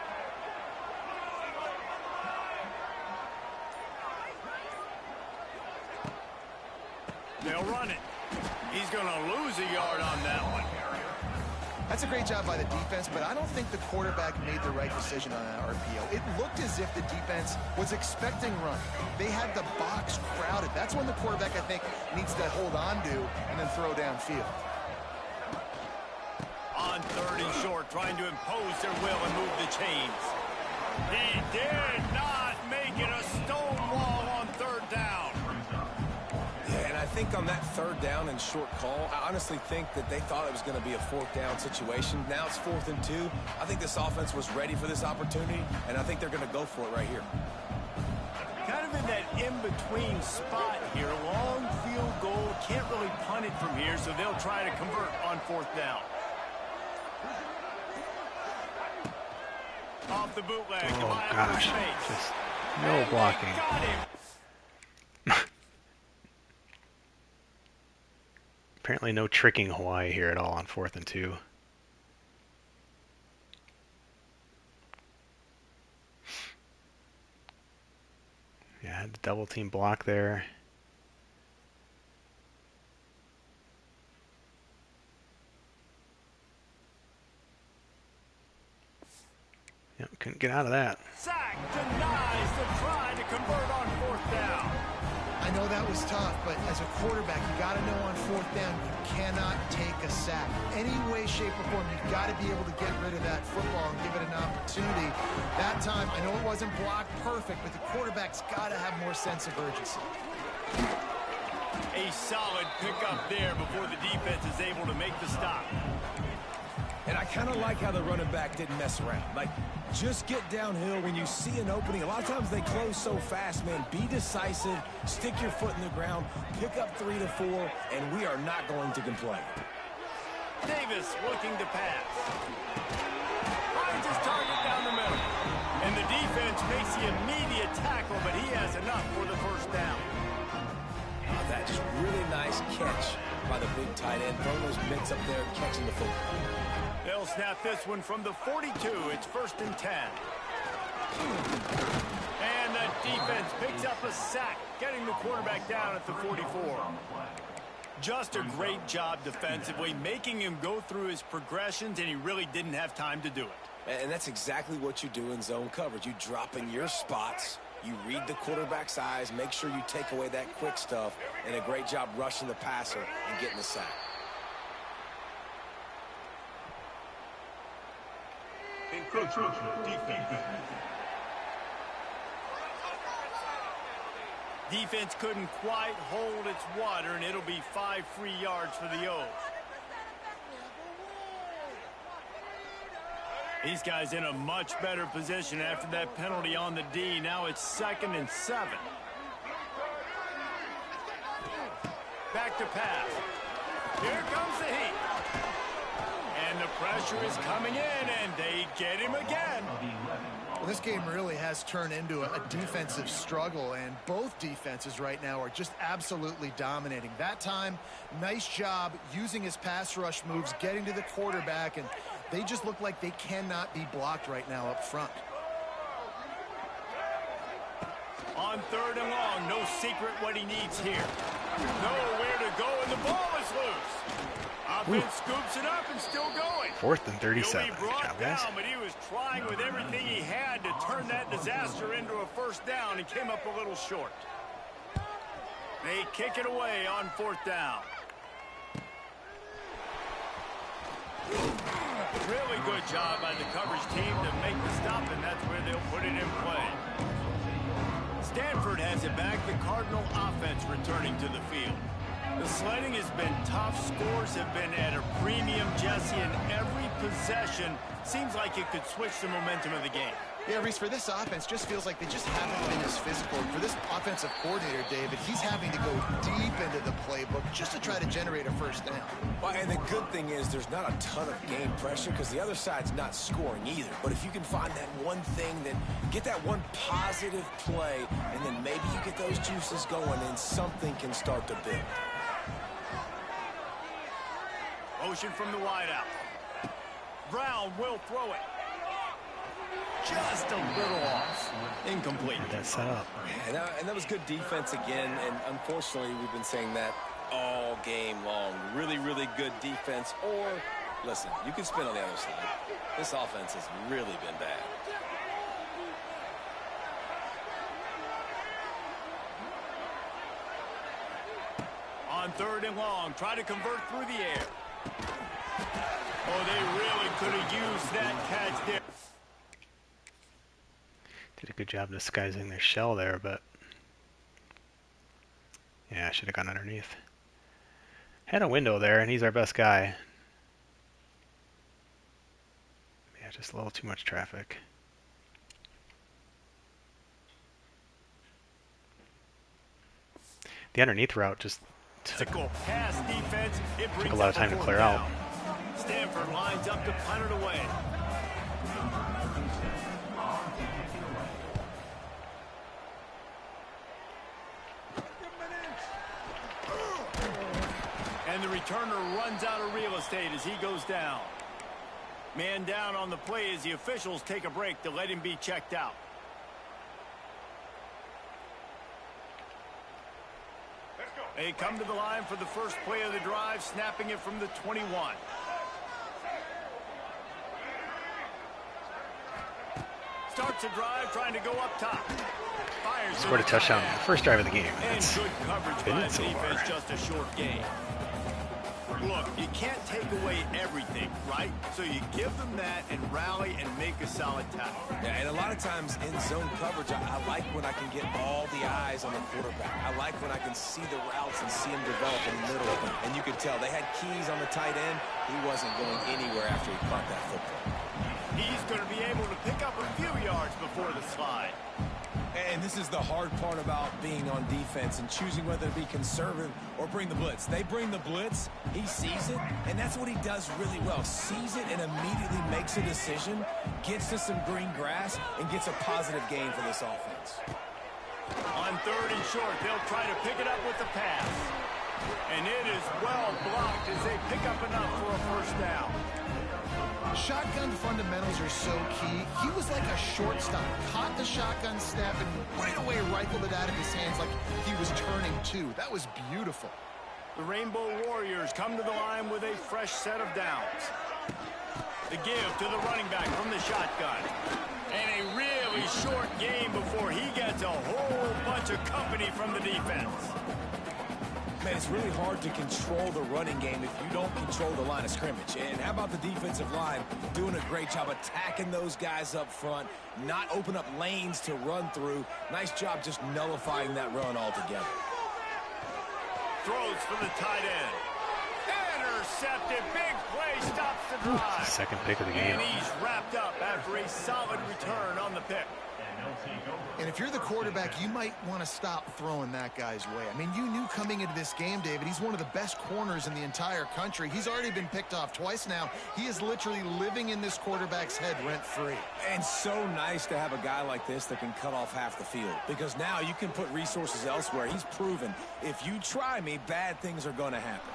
Speaker 2: They'll run it. He's going to lose a yard on that one.
Speaker 3: That's a great job by the defense, but I don't think the quarterback made the right decision on that RPO. It looked as if the defense was expecting run. They had the box crowded. That's when the quarterback, I think, needs to hold on to and then throw downfield.
Speaker 2: On 3rd and short, trying to impose their will and move the chains. He did not make it a stone wall on 3rd down.
Speaker 4: Yeah, and I think on that 3rd down and short call, I honestly think that they thought it was going to be a 4th down situation. Now it's 4th and 2. I think this offense was ready for this opportunity, and I think they're going to go for it right here.
Speaker 2: Kind of in that in-between spot here. Long field goal. Can't really punt it from here, so they'll try to convert on 4th down. Off the bootleg.
Speaker 1: Oh, gosh. Just no blocking.
Speaker 2: Got him.
Speaker 1: Apparently no tricking Hawaii here at all on 4th and 2. Yeah, had the double team block there. Yep, couldn't get out of that.
Speaker 2: Sack denies the try to convert on 4th down.
Speaker 3: I know that was tough, but as a quarterback, you got to know on 4th down, you cannot take a sack. Any way, shape, or form, you've got to be able to get rid of that football and give it an opportunity. That time, I know it wasn't blocked perfect, but the quarterback's got to have more sense of urgency.
Speaker 2: A solid pickup there before the defense is able to make the stop.
Speaker 4: And I kind of like how the running back didn't mess around. Like, just get downhill when you see an opening. A lot of times they close so fast, man. Be decisive, stick your foot in the ground, pick up 3 to 4, and we are not going to complain.
Speaker 2: Davis looking to pass. Finds his target down the middle. And the defense makes the immediate tackle, but he has enough for the first down.
Speaker 4: That just really nice catch by the big tight end. Throwing those mitts up there, catching the football.
Speaker 2: They'll snap this one from the 42. It's 1st and 10. And the defense picks up a sack, getting the quarterback down at the 44. Just a great job defensively, making him go through his progressions, and he really didn't have time to do it.
Speaker 4: And that's exactly what you do in zone coverage. You drop in your spots, you read the quarterback's eyes, make sure you take away that quick stuff, and a great job rushing the passer and getting the sack.
Speaker 2: Defense couldn't quite hold its water, and it'll be 5 free yards for the O's. These guys in a much better position after that penalty on the D. Now it's 2nd and 7. Back to pass. Here comes the heat. And the pressure is coming in, and they get him again.
Speaker 3: Well, this game really has turned into a defensive struggle, and both defenses right now are just absolutely dominating. That time, nice job using his pass rush moves, getting to the quarterback, and they just look like they cannot be blocked right now up front.
Speaker 2: On 3rd and long, no secret what he needs here. Nowhere to go, and the ball is loose. Offense scoops it up and still going.
Speaker 1: 4th and 37.
Speaker 2: He'll be brought
Speaker 1: Good job, guys.
Speaker 2: down, but he was trying with everything he had to turn that disaster into a 1st down and came up a little short. They kick it away on 4th down. Really good job by the coverage team to make the stop, and that's where they'll put it in play. Stanford has it back. The Cardinal offense returning to the field. The sledding has been tough. Scores have been at a premium, Jesse, and every possession seems like it could switch the momentum of the game.
Speaker 3: Yeah, Reese, for this offense, just feels like they just haven't been as physical. For this offensive coordinator, David, he's having to go deep into the playbook just to try to generate a 1st down.
Speaker 4: Well, and the good thing is there's not a ton of game pressure because the other side's not scoring either. But if you can find that one thing, then get that one positive play, and then maybe you get those juices going and something can start to build.
Speaker 2: Motion from the wideout. Brown will throw it. Just a little off. Incomplete.
Speaker 1: That set up.
Speaker 4: And that was good defense again, and unfortunately we've been saying that all game long. Really, really good defense. Or, listen, you can spin on the other side. This offense has really been bad.
Speaker 2: On 3rd and long, try to convert through the air. Oh, they really could have used that catch there.
Speaker 1: Did a good job disguising their shell there, but yeah, I should have gone underneath. Had a window there, and he's our best guy. Yeah, just a little too much traffic. The underneath route just took
Speaker 2: pass defense.
Speaker 1: a lot of time to clear out.
Speaker 2: Stanford lines up to punt it away. And the returner runs out of real estate as he goes down. Man down on the play as the officials take a break to let him be checked out. They come to the line for the first play of the drive, snapping it from the 21. Starts a drive, trying to go up top. Fires
Speaker 1: Scored a touchdown on the first drive of the game.
Speaker 2: And
Speaker 1: That's
Speaker 2: good coverage
Speaker 1: been
Speaker 2: by
Speaker 1: it
Speaker 2: the
Speaker 1: so
Speaker 2: defense,
Speaker 1: far.
Speaker 2: just a short game. Look, you can't take away everything, right? So you give them that and rally and make a solid tackle.
Speaker 4: Yeah, and a lot of times in zone coverage, I like when I can get all the eyes on the quarterback. I like when I can see the routes and see him develop in the middle. And you could tell they had keys on the tight end. He wasn't going anywhere after he caught that football.
Speaker 2: He's going to be able to pick up a few yards before the slide.
Speaker 4: And this is the hard part about being on defense and choosing whether to be conservative or bring the blitz. They bring the blitz, he sees it, and that's what he does really well. Sees it and immediately makes a decision, gets to some green grass, and gets a positive gain for this offense.
Speaker 2: On 3rd and short, they'll try to pick it up with the pass. And it is well blocked as they pick up enough for a first down.
Speaker 3: Shotgun fundamentals are so key. He was like a shortstop. Caught the shotgun snap and right away rifled it out of his hands like he was turning two. That was beautiful.
Speaker 2: The Rainbow Warriors come to the line with a fresh set of downs. The give to the running back from the shotgun. And a really short game before he gets a whole bunch of company from the defense.
Speaker 4: Man, it's really hard to control the running game if you don't control the line of scrimmage. And how about the defensive line doing a great job attacking those guys up front, not open up lanes to run through. Nice job just nullifying that run altogether.
Speaker 2: Throws for the tight end. Intercepted. Big play stops the drive.
Speaker 1: Second pick of the game.
Speaker 2: And he's wrapped up after a solid return on the pick.
Speaker 3: And if you're the quarterback, you might want to stop throwing that guy's way. I mean, you knew coming into this game, David, he's one of the best corners in the entire country. He's already been picked off twice now. He is literally living in this quarterback's head rent-free.
Speaker 4: And so nice to have a guy like this that can cut off half the field. Because now you can put resources elsewhere. He's proven, if you try me, bad things are going to happen.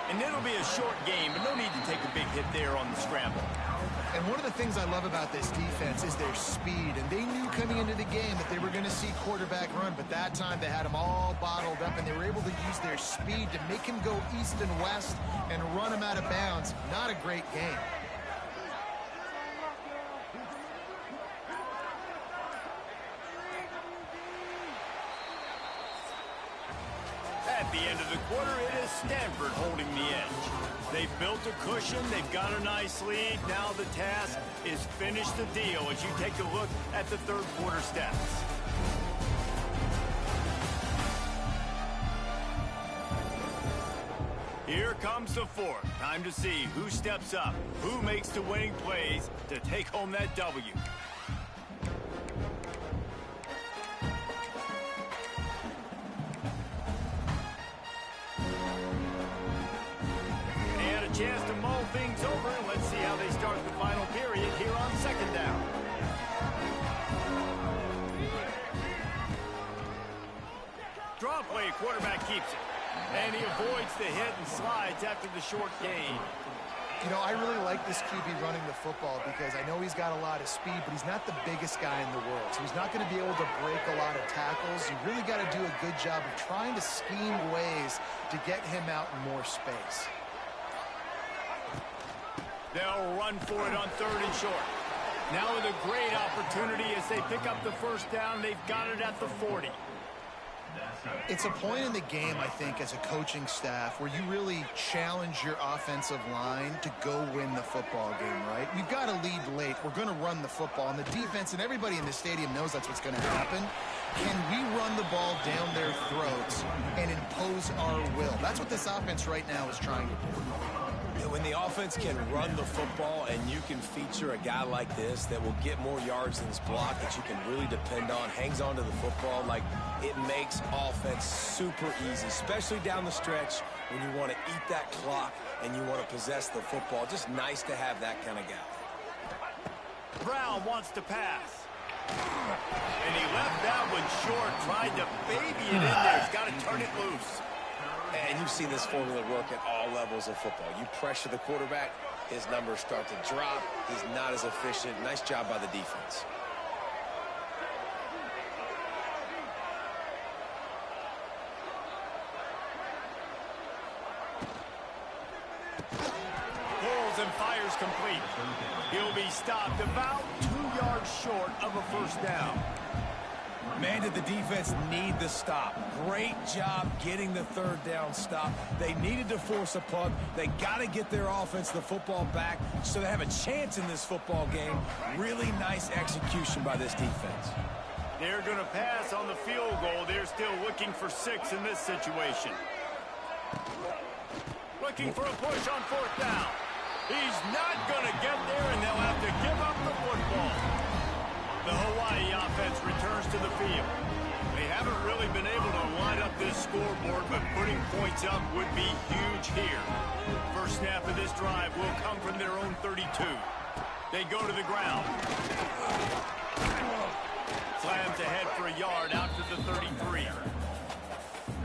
Speaker 2: And it'll be a short game, but no need to take a big hit there on the scramble.
Speaker 3: And one of the things I love about this defense is their speed. And they knew coming into the game that they were going to see quarterback run, but that time they had him all bottled up, and they were able to use their speed to make him go east and west and run him out of bounds. Not a great game.
Speaker 2: At the end of the quarter, it is Stanford holding the edge. They've built a cushion. They've got a nice lead. Now the task is finish the deal as you take a look at the third quarter stats. Here comes the fourth. Time to see who steps up, who makes the winning plays to take home that W. Chance to mull things over, and let's see how they start the final period here on second down. Draw play, quarterback keeps it. And he avoids the hit and slides after the short gain.
Speaker 3: You know, I really like this QB running the football because I know he's got a lot of speed, but he's not the biggest guy in the world. So he's not going to be able to break a lot of tackles. You really got to do a good job of trying to scheme ways to get him out in more space.
Speaker 2: They'll run for it on 3rd and short. Now with a great opportunity as they pick up the first down. They've got it at the 40.
Speaker 3: It's a point in the game, I think, as a coaching staff where you really challenge your offensive line to go win the football game, right? We've got to lead late. We're going to run the football. And the defense and everybody in the stadium knows that's what's going to happen. Can we run the ball down their throats and impose our will? That's what this offense right now is trying to do.
Speaker 4: When the offense can run the football and you can feature a guy like this that will get more yards than his block, that you can really depend on, hangs on to the football, like it makes offense super easy, especially down the stretch when you want to eat that clock and you want to possess the football. Just nice to have that kind of guy.
Speaker 2: Brown wants to pass. And he left that one short, tried to baby it in there. He's got to turn it loose.
Speaker 4: And you've seen this formula work at all levels of football. You pressure the quarterback, his numbers start to drop. He's not as efficient. Nice job by the defense.
Speaker 2: Pulls and fires complete. He'll be stopped about 2 yards short of a first down.
Speaker 4: Man, did the defense need the stop. Great job getting the third down stop. They needed to force a punt. They got to get their offense the football back so they have a chance in this football game. Really nice execution by this defense.
Speaker 2: They're going to pass on the field goal. They're still looking for 6 in this situation. Looking for a push on 4th down. He's not going to get there, and they'll have to give up the football. The Hawaii offense returns to the field. They haven't really been able to line up this scoreboard, but putting points up would be huge here. First snap of this drive will come from their own 32. They go to the ground. Slams ahead for a yard out to the 33.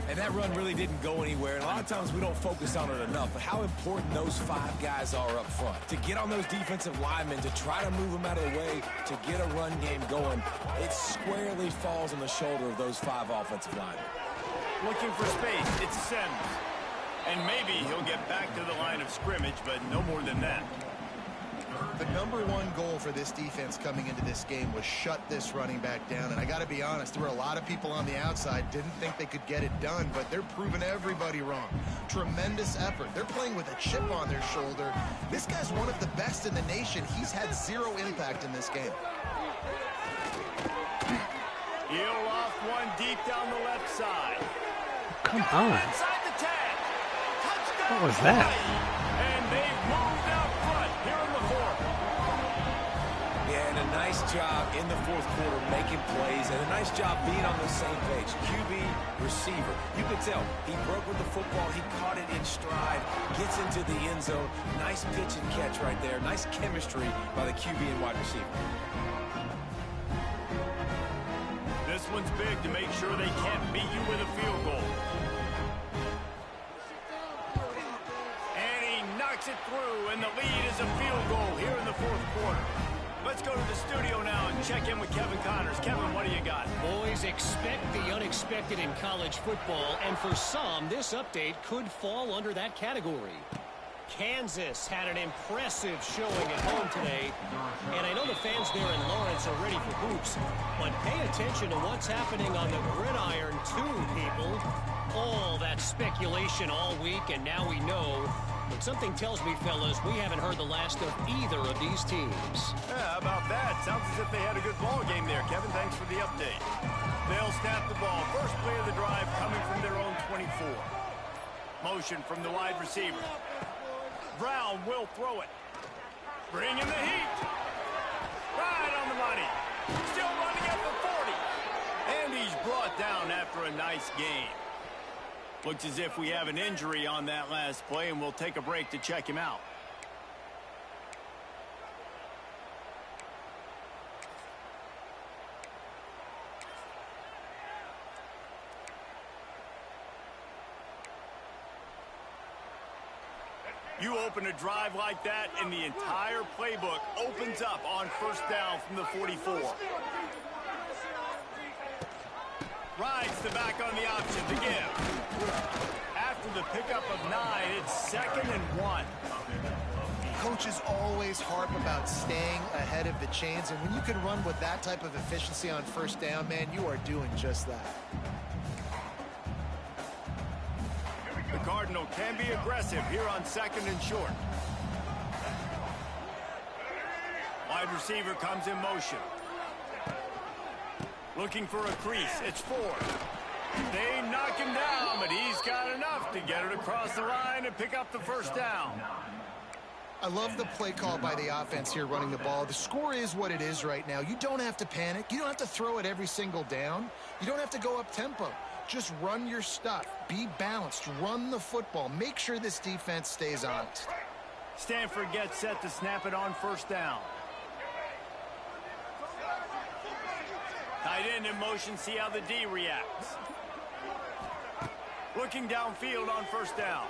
Speaker 4: And that run really didn't go anywhere. And a lot of times we don't focus on it enough. But how important those 5 guys are up front. To get on those defensive linemen, to try to move them out of the way, to get a run game going, it squarely falls on the shoulder of those 5 offensive linemen.
Speaker 2: Looking for space, it's Sims. And maybe he'll get back to the line of scrimmage, but no more than that.
Speaker 3: The #1 goal for this defense coming into this game was shut this running back down. And I got to be honest, there were a lot of people on the outside didn't think they could get it done, but they're proving everybody wrong. Tremendous effort. They're playing with a chip on their shoulder. This guy's one of the best in the nation. He's had 0 impact in this game.
Speaker 2: He'll off one deep down the left side.
Speaker 1: Come on.
Speaker 2: Inside the tag. Touchdown.
Speaker 1: What was that?
Speaker 2: And they've moved out front here in the 4th.
Speaker 4: Yeah, and a nice job in the 4th quarter making plays, and a nice job being on the same page. QB, receiver. You could tell he broke with the football. He caught it in stride, gets into the end zone. Nice pitch and catch right there. Nice chemistry by the QB and wide receiver.
Speaker 2: This one's big to make sure they can't beat you with a field goal. And he knocks it through, and the lead is a field goal here in the 4th quarter. Let's go to the studio now and check in with Kevin Connors. Kevin, what do you got?
Speaker 6: Boys, expect the unexpected in college football, and for some, this update could fall under that category. Kansas had an impressive showing at home today, and I know the fans there in Lawrence are ready for hoops, but pay attention to what's happening on the gridiron too, people. All that speculation all week, and now we know. But something tells me, fellas, we haven't heard the last of either of these teams.
Speaker 2: Yeah, how about that? Sounds as if they had a good ball game there. Kevin, thanks for the update. They'll snap the ball. First play of the drive coming from their own 24. Motion from the wide receiver. Brown will throw it. Bring in the heat. Right on the money. Still running at the 40. And he's brought down after a nice game. Looks as if we have an injury on that last play, and we'll take a break to check him out. You open a drive like that, and the entire playbook opens up on first down from the 44. Rides the back on the option to give. After the pickup of 9, it's 2nd and 1.
Speaker 3: Coaches always harp about staying ahead of the chains, and when you can run with that type of efficiency on first down, man, you are doing just that.
Speaker 2: The Cardinal can be aggressive here on 2nd and short. Wide receiver comes in motion. Looking for a crease. It's 4. They knock him down, but he's got enough to get it across the line and pick up the first down.
Speaker 3: I love the play call by the offense here running the ball. The score is what it is right now. You don't have to panic. You don't have to throw it every single down. You don't have to go up tempo. Just run your stuff. Be balanced. Run the football. Make sure this defense stays honest.
Speaker 2: Stanford gets set to snap it on first down. Tight end in motion, see how the D reacts. Looking downfield on first down.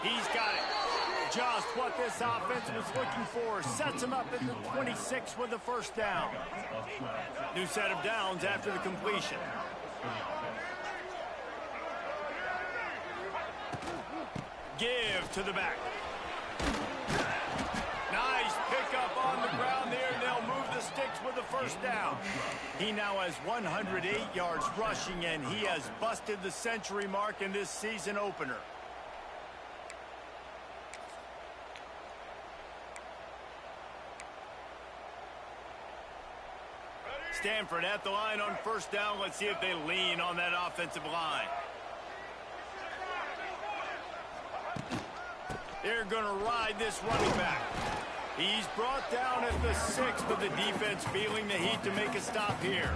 Speaker 2: He's got it. Just what this offense was looking for. Sets him up at the 26 with the first down. New set of downs after the completion. Give to the back. Nice pickup on the ground there. They'll move the sticks with the first down. He now has 108 yards rushing, and he has busted the century mark in this season opener. Stanford at the line on first down. Let's see if they lean on that offensive line. They're going to ride this running back. He's brought down at the 6th, but the defense feeling the heat to make a stop here.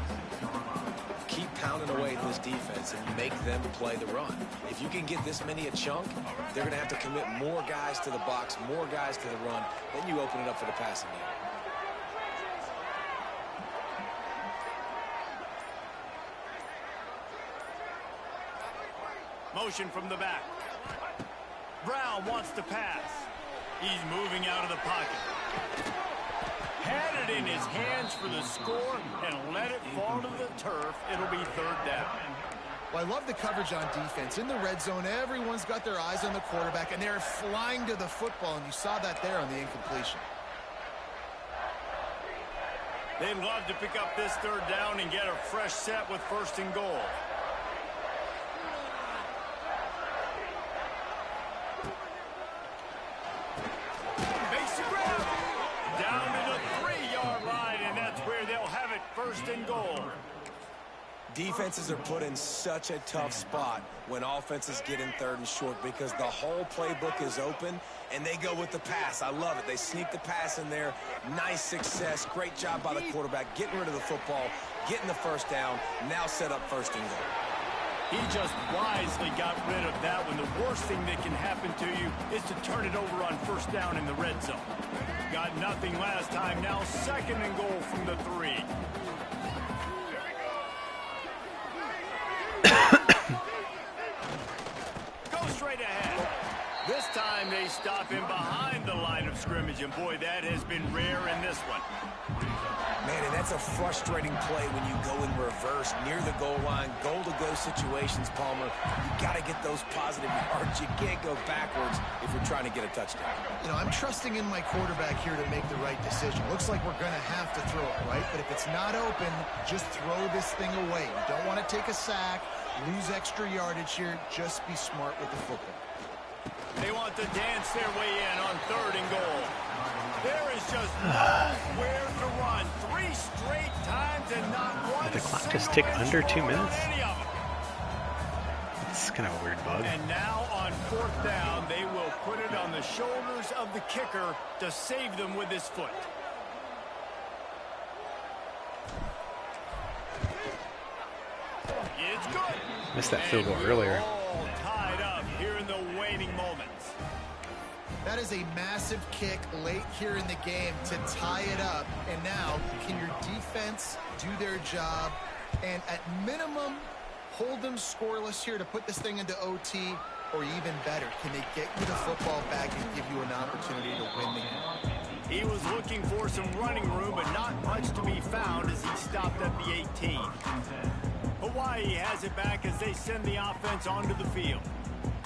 Speaker 4: Keep pounding away at this defense and make them play the run. If you can get this many a chunk, they're going to have to commit more guys to the box, more guys to the run. Then you open it up for the passing game.
Speaker 2: Motion from the back. Brown wants to pass. He's moving out of the pocket. Had it in his hands for the score and let it fall to the turf. It'll be 3rd down.
Speaker 3: Well, I love the coverage on defense. In the red zone, everyone's got their eyes on the quarterback, and they're flying to the football, and you saw that there on the incompletion.
Speaker 2: They'd love to pick up this 3rd down and get a fresh set with 1st and goal. Down to the 3-yard line, and that's where they'll have it, 1st and goal.
Speaker 4: Defenses are put in such a tough spot when offenses get in 3rd and short because the whole playbook is open, and they go with the pass. I love it. They sneak the pass in there. Nice success. Great job by the quarterback getting rid of the football, getting the 1st down, now set up 1st and goal.
Speaker 2: He just wisely got rid of that when the worst thing that can happen to you is to turn it over on 1st down in the red zone. Got nothing last time, now 2nd and goal from the 3. Go straight ahead. This time they stop him behind the line of scrimmage, and boy, that has been rare in this one.
Speaker 4: Man, and that's a frustrating play when you go in reverse near the goal line, goal-to-go situations, Palmer. You got to get those positive yards. You can't go backwards if you're trying to get a touchdown.
Speaker 3: You know, I'm trusting in my quarterback here to make the right decision. Looks like we're going to have to throw it, right? But if it's not open, just throw this thing away. You don't want to take a sack, lose extra yardage here. Just be smart with the football.
Speaker 2: They want to dance their way in on 3rd and goal. There is just nowhere to run. 3 straight times and not one.
Speaker 1: Did the clock just tick under 2 minutes? It's kind of a weird bug.
Speaker 2: And now on 4th down, they will put it on the shoulders of the kicker to save them with his foot. It's good.
Speaker 1: Missed that field goal earlier.
Speaker 2: All tied up here in the waning moments.
Speaker 3: That is a massive kick late here in the game to tie it up. And now, can your defense do their job and at minimum hold them scoreless here to put this thing into OT? Or even better, can they get you the football back and give you an opportunity to win the game?
Speaker 2: He was looking for some running room, but not much to be found as he stopped at the 18. Hawaii has it back as they send the offense onto the field.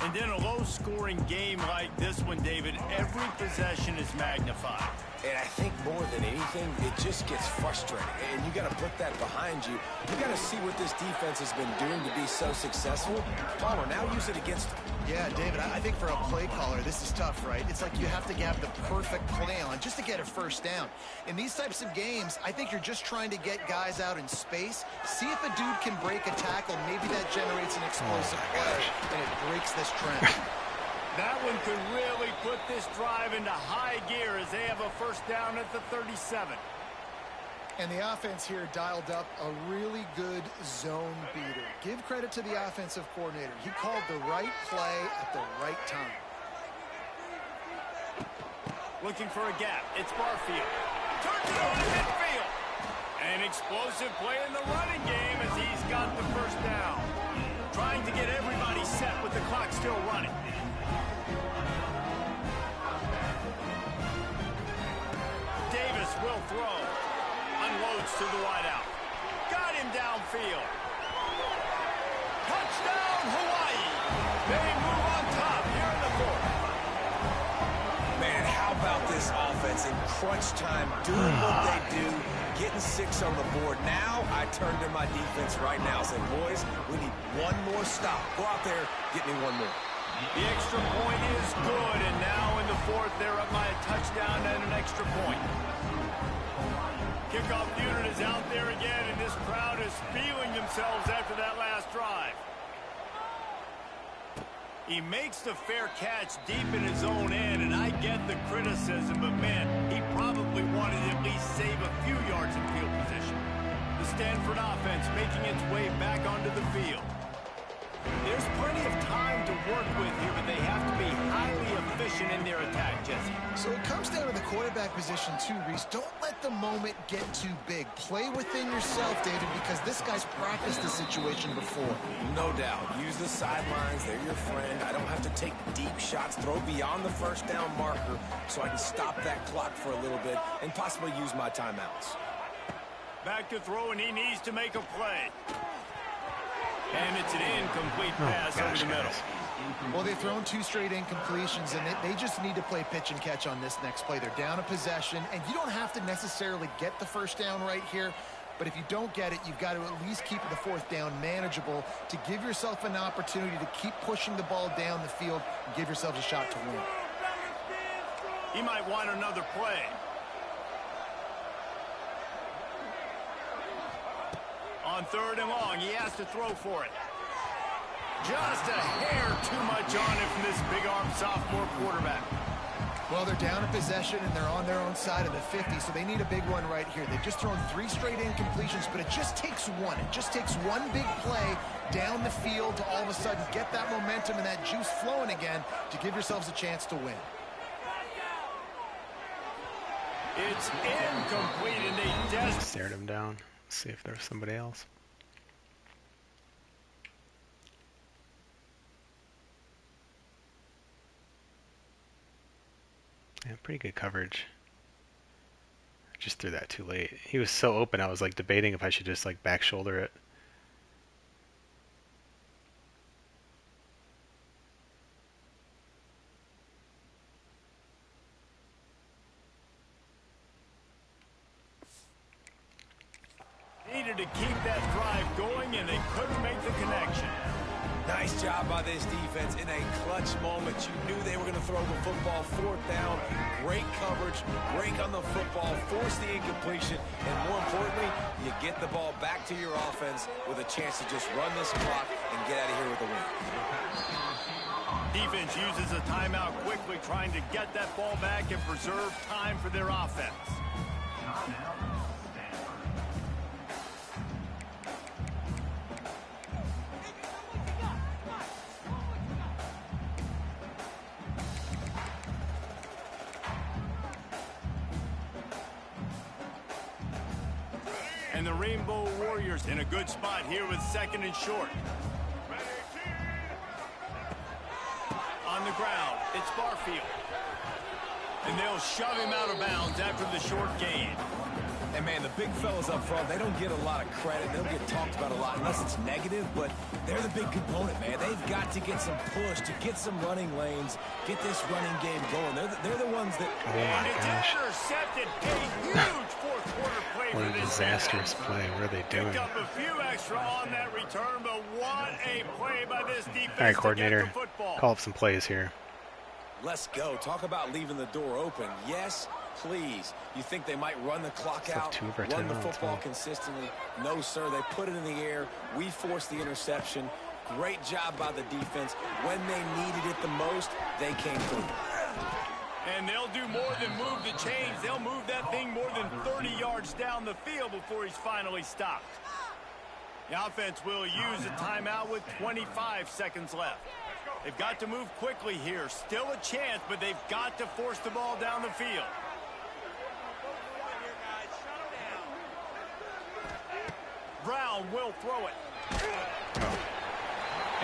Speaker 2: And in a low-scoring game like this one, David, every possession is magnified.
Speaker 4: And I think more than anything, it just gets frustrating. And you got to put that behind you. You got to see what this defense has been doing to be so successful. Palmer, now use it against them.
Speaker 3: Yeah, David, I think for a play caller, this is tough, right? It's like you have to have the perfect play on just to get a 1st down. In these types of games, I think you're just trying to get guys out in space, see if a dude can break a tackle. Maybe that generates an explosive play, and it breaks this trend.
Speaker 2: That one could really put this drive into high gear as they have a 1st down at the 37.
Speaker 3: And the offense here dialed up a really good zone beater. Give credit to the offensive coordinator. He called the right play at the right time.
Speaker 2: Looking for a gap. It's Barfield. Turns it over to midfield. An explosive play in the running game as he's got the 1st down. Trying to get everybody set with the clock still running. Davis will throw. Unloads to the wideout. Got him downfield. Touchdown, Hawaii. They move on top here in the 4th.
Speaker 4: Man, how about this offense in crunch time, doing what they do, getting 6 on the board. Now I turn to my defense right now, say, boys, we need one more stop. Go out there, get me one more.
Speaker 2: The extra point is good, and now in the 4th, they're up by a touchdown and an extra point. Kickoff unit is out there again, and this crowd is feeling themselves after that last drive. He makes the fair catch deep in his own end, and I get the criticism, but man, he probably wanted to at least save a few yards in field position. The Stanford offense making its way back onto the field. There's plenty of time to work with here, but they have to be highly efficient in their attack, Jesse.
Speaker 3: So it comes down to the quarterback position too, Reese. Don't let the moment get too big. Play within yourself, David, because this guy's practiced this situation before.
Speaker 4: No doubt. Use the sidelines. They're your friend. I don't have to take deep shots. Throw beyond the first down marker so I can stop that clock for a little bit and possibly use my timeouts.
Speaker 2: Back to throw, and he needs to make a play. And it's an incomplete pass over the middle.
Speaker 3: Well, they've thrown 2 straight incompletions, and they just need to play pitch and catch on this next play. They're down a possession, and you don't have to necessarily get the first down right here, but if you don't get it, you've got to at least keep the 4th down manageable to give yourself an opportunity to keep pushing the ball down the field and give yourselves a shot to win.
Speaker 2: He might want another play. On 3rd and long, he has to throw for it. Just a hair too much on it from this big-arm sophomore quarterback.
Speaker 3: Well, they're down a possession, and they're on their own side of the 50, so they need a big one right here. They've just thrown 3 straight incompletions, but it just takes one. It just takes one big play down the field to all of a sudden get that momentum and that juice flowing again to give yourselves a chance to win.
Speaker 2: It's incomplete, and they just
Speaker 1: stared him down. See if there's somebody else. Yeah, pretty good coverage. I just threw that too late. He was so open, I was like debating if I should just like back shoulder it.
Speaker 2: needed to keep that drive going, and they couldn't make the connection.
Speaker 4: Nice job by this defense in a clutch moment. You knew they were going to throw the football 4th down. Great coverage, break on the football, force the incompletion, and more importantly, you get the ball back to your offense with a chance to just run this clock and get out of here with a win.
Speaker 2: Defense uses a timeout quickly, trying to get that ball back and preserve time for their offense. And the Rainbow Warriors in a good spot here with 2nd and short. On the ground, it's Barfield. And they'll shove him out of bounds after the short gain.
Speaker 4: And man, the big fellas up front, they don't get a lot of credit. They'll get talked about a lot unless it's negative, but they're the big component, man. They've got to get some push, to get some running lanes, get this running game going. They're the ones that...
Speaker 1: Oh my gosh.
Speaker 2: Intercepted. A huge fourth-quarter play
Speaker 1: What
Speaker 2: for
Speaker 1: a
Speaker 2: this
Speaker 1: disastrous play. What are they doing?
Speaker 2: Picked up a few extra on that return, but what a play by this defense.
Speaker 1: All right,
Speaker 2: to
Speaker 1: coordinator,
Speaker 2: get the football.
Speaker 1: call up some plays here.
Speaker 4: Let's go. Talk about leaving the door open. Yes, please. You think they might run the clock out, run the football consistently? No, sir. They put it in the air. We forced the interception. Great job by the defense. When they needed it the most, they came through.
Speaker 2: And they'll do more than move the chains. They'll move that thing more than 30 yards down the field before he's finally stopped. The offense will use a timeout with 25 seconds left. They've got to move quickly here. Still a chance, but they've got to force the ball down the field. Brown will throw it.
Speaker 1: Oh.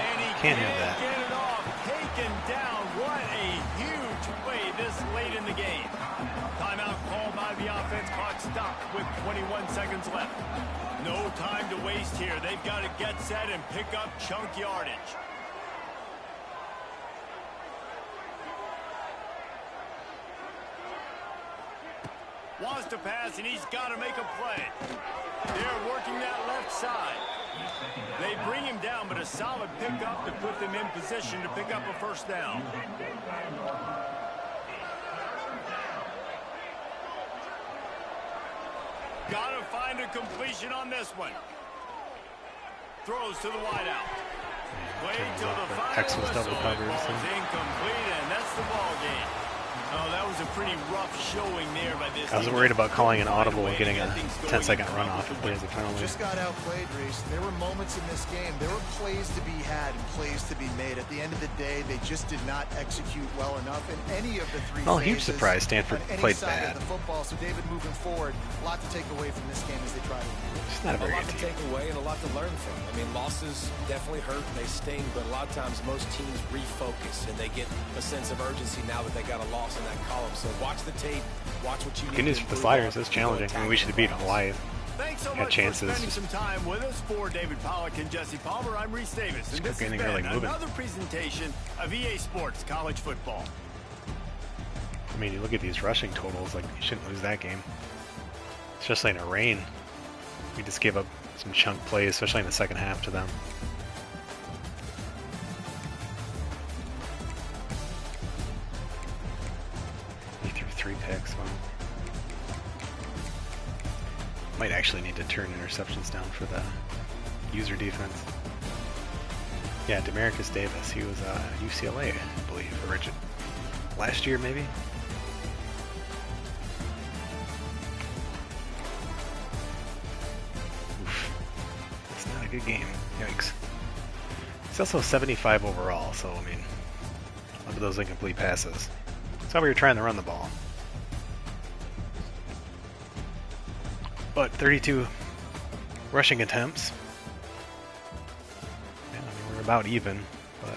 Speaker 2: And he
Speaker 1: Can't
Speaker 2: can't
Speaker 1: have that.
Speaker 2: get it off. Taken down. What a huge play this late in the game. Timeout called by the offense. Clock stopped with 21 seconds left. No time to waste here. They've got to get set and pick up chunk yardage. Wants to pass, and he's got to make a play. They're working that left side. They bring him down, but a solid pickup to put them in position to pick up a first down. Got to find a completion on this one. Throws to the wideout. Wait till the
Speaker 1: But
Speaker 2: final
Speaker 1: X was double
Speaker 2: whistle.
Speaker 1: covered.
Speaker 2: Ball's
Speaker 1: So.
Speaker 2: incomplete, and that's the ball game. Oh, that was a pretty rough showing there by this
Speaker 1: I was
Speaker 2: team.
Speaker 1: worried about calling an audible and getting a
Speaker 2: Get things going
Speaker 1: 10-second
Speaker 2: and
Speaker 1: run
Speaker 2: come
Speaker 1: off
Speaker 2: with
Speaker 1: if
Speaker 2: the
Speaker 1: there's a penalty.
Speaker 3: Just got outplayed, Reese. There were moments in this game. There were plays to be had and plays to be made. At the end of the day, they just did not execute well enough in any of the three
Speaker 1: Well,
Speaker 3: phases
Speaker 1: huge surprise. Stanford
Speaker 3: on any
Speaker 1: played
Speaker 3: side
Speaker 1: bad.
Speaker 3: of the football. So, David, moving forward, a lot to take away from this game as they try to win.
Speaker 1: It's not a
Speaker 4: A
Speaker 1: very
Speaker 4: lot
Speaker 1: good
Speaker 4: to
Speaker 1: team.
Speaker 4: take away and a lot to learn from. I mean, losses definitely hurt, they sting, but a lot of times most teams refocus and they get a sense of urgency now that they got a loss in that column. So watch the tape, watch what you need
Speaker 1: Good news
Speaker 4: to
Speaker 1: for the
Speaker 4: improve
Speaker 1: Flyers.
Speaker 4: on,
Speaker 1: It's
Speaker 4: and go
Speaker 1: challenging. I mean, we should have beaten Hawaii.
Speaker 2: Thanks so
Speaker 1: Had
Speaker 2: much
Speaker 1: chances.
Speaker 2: for spending some time with us. For David Pollack and Jesse Palmer, I'm Reese Davis. And this has
Speaker 1: getting
Speaker 2: been
Speaker 1: really moving.
Speaker 2: another presentation of EA Sports College Football.
Speaker 1: I mean, you look at these rushing totals, like, you shouldn't lose that game. Especially in a rain. We just gave up some chunk plays, especially in the second half to them. He threw 3 picks. Wow. Might actually need to turn interceptions down for the user defense. Yeah, Demarcus Davis. He was UCLA, I believe, origin last year maybe. Oof. That's not a good game. Yikes. It's also 75 overall, so I mean, a lot of those incomplete passes. That's how we were trying to run the ball. But 32 rushing attempts. Yeah, I mean, we're about even, but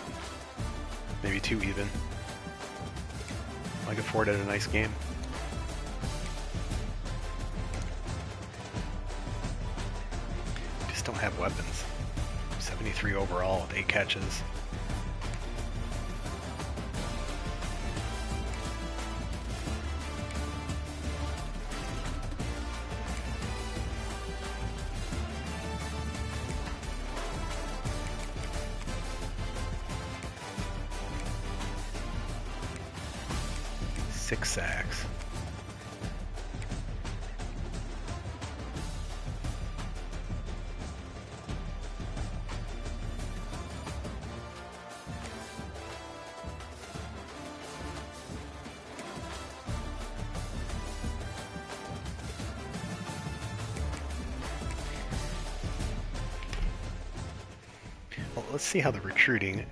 Speaker 1: maybe too even. Micah Ford had a nice game. Just don't have weapons. 73 overall with 8 catches. Six sacks. Well, let's see how the recruiting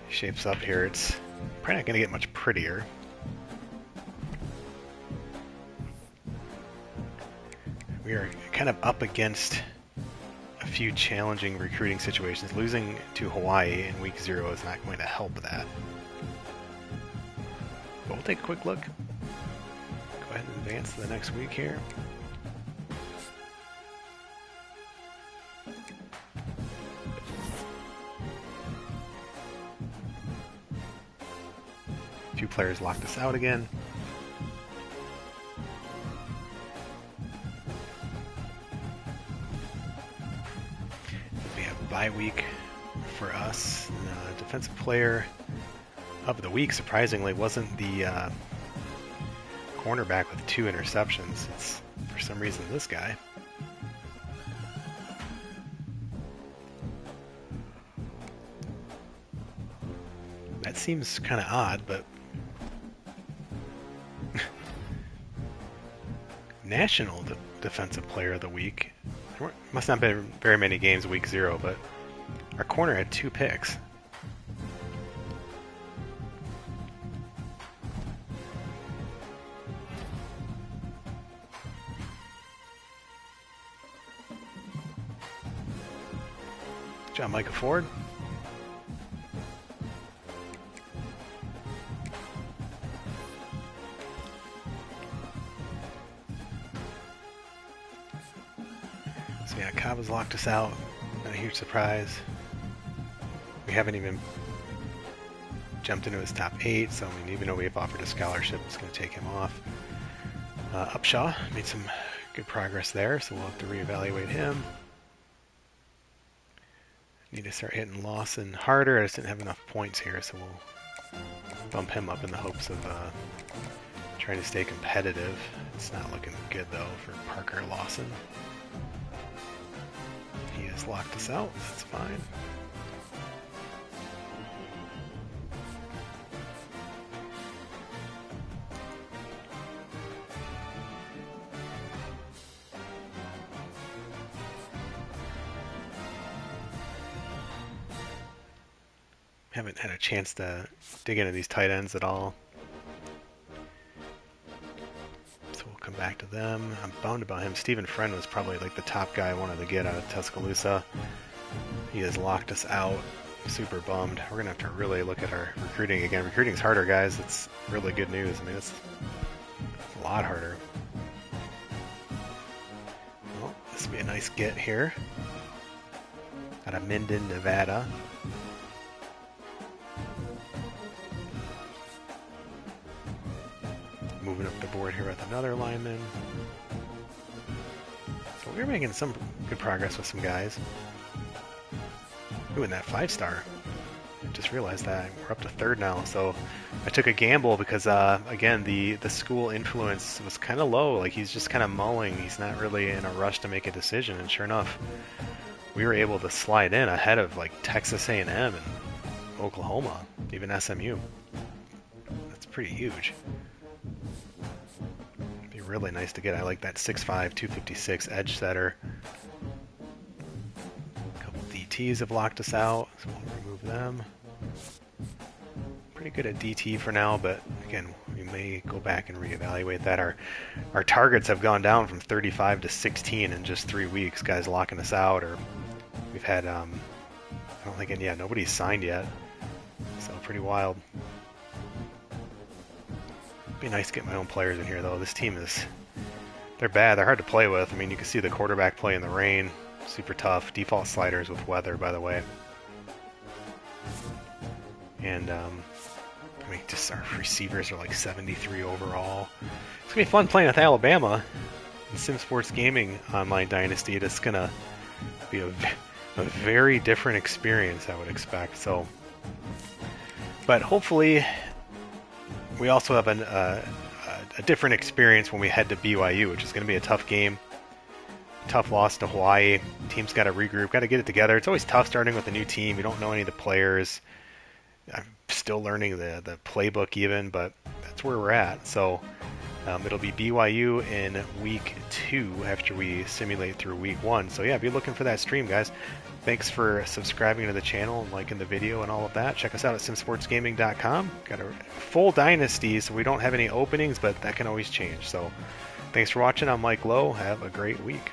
Speaker 1: shapes up here. It's probably not going to get much prettier. We are kind of up against a few challenging recruiting situations. Losing to Hawaii in week 0 is not going to help that. But we'll take a quick look. Go ahead and advance to the next week here. A few players locked us out again. We have bye week for us. Defensive player of the week, surprisingly, wasn't the cornerback with 2 interceptions. It's, for some reason, this guy. That seems kind of odd, but National Defensive Player of the Week. There must not have been very many games week 0, but our corner had 2 picks. Good job, Micah Ford. So yeah, Cobb has locked us out. Not a huge surprise. We haven't even jumped into his top 8, so I mean, even though we have offered a scholarship, it's going to take him off. Upshaw made some good progress there, so we'll have to reevaluate him. Need to start hitting Lawson harder. I just didn't have enough points here, so we'll bump him up in the hopes of trying to stay competitive. It's not looking good, though, for Parker Lawson. He has locked us out. That's fine. Haven't had a chance to dig into these tight ends at all. So we'll come back to them. I'm bummed about him. Stephen Friend was probably like the top guy I wanted to get out of Tuscaloosa. He has locked us out. Super bummed. We're going to have to really look at our recruiting again. Recruiting's harder, guys. It's really good news. I mean, it's a lot harder. Well, this would be a nice get here. Out of Minden, Nevada. Moving up the board here with another lineman. So we're making some good progress with some guys. Ooh, and that 5-star. I just realized that. We're up to 3rd now, so I took a gamble because, again, the school influence was kind of low. Like, he's just kind of mulling. He's not really in a rush to make a decision, and sure enough, we were able to slide in ahead of, like, Texas A&M and Oklahoma, even SMU. That's pretty huge. It'd be really nice to get. I like that 6'5", 256 edge setter. DTs have locked us out, so we'll remove them. Pretty good at DT for now, but again, we may go back and reevaluate that. Our targets have gone down from 35 to 16 in just 3 weeks. Guys locking us out, or we've had, I don't think, yeah, nobody's signed yet. So pretty wild. It'd be nice to get my own players in here, though. This team they're bad. They're hard to play with. I mean, you can see the quarterback play in the rain. Super tough. Default sliders with weather, by the way. And, I mean, just our receivers are like 73 overall. It's going to be fun playing with Alabama in Sim Sports Gaming Online Dynasty. It's going to be a very different experience, I would expect. So, but hopefully we also have a different experience when we head to BYU, which is going to be a tough game. Tough loss to Hawaii. Team's got to regroup, got to get it together. It's always tough starting with a new team. You don't know any of the players. I'm still learning the playbook even, but that's where we're at. So it'll be BYU in week 2 after we simulate through week 1. So yeah, be looking for that stream, guys. Thanks for subscribing to the channel and liking the video and all of that. Check us out at simsportsgaming.com. Got a full dynasty, so we don't have any openings, but that can always change. So thanks for watching. I'm Mike Lowe. Have a great week.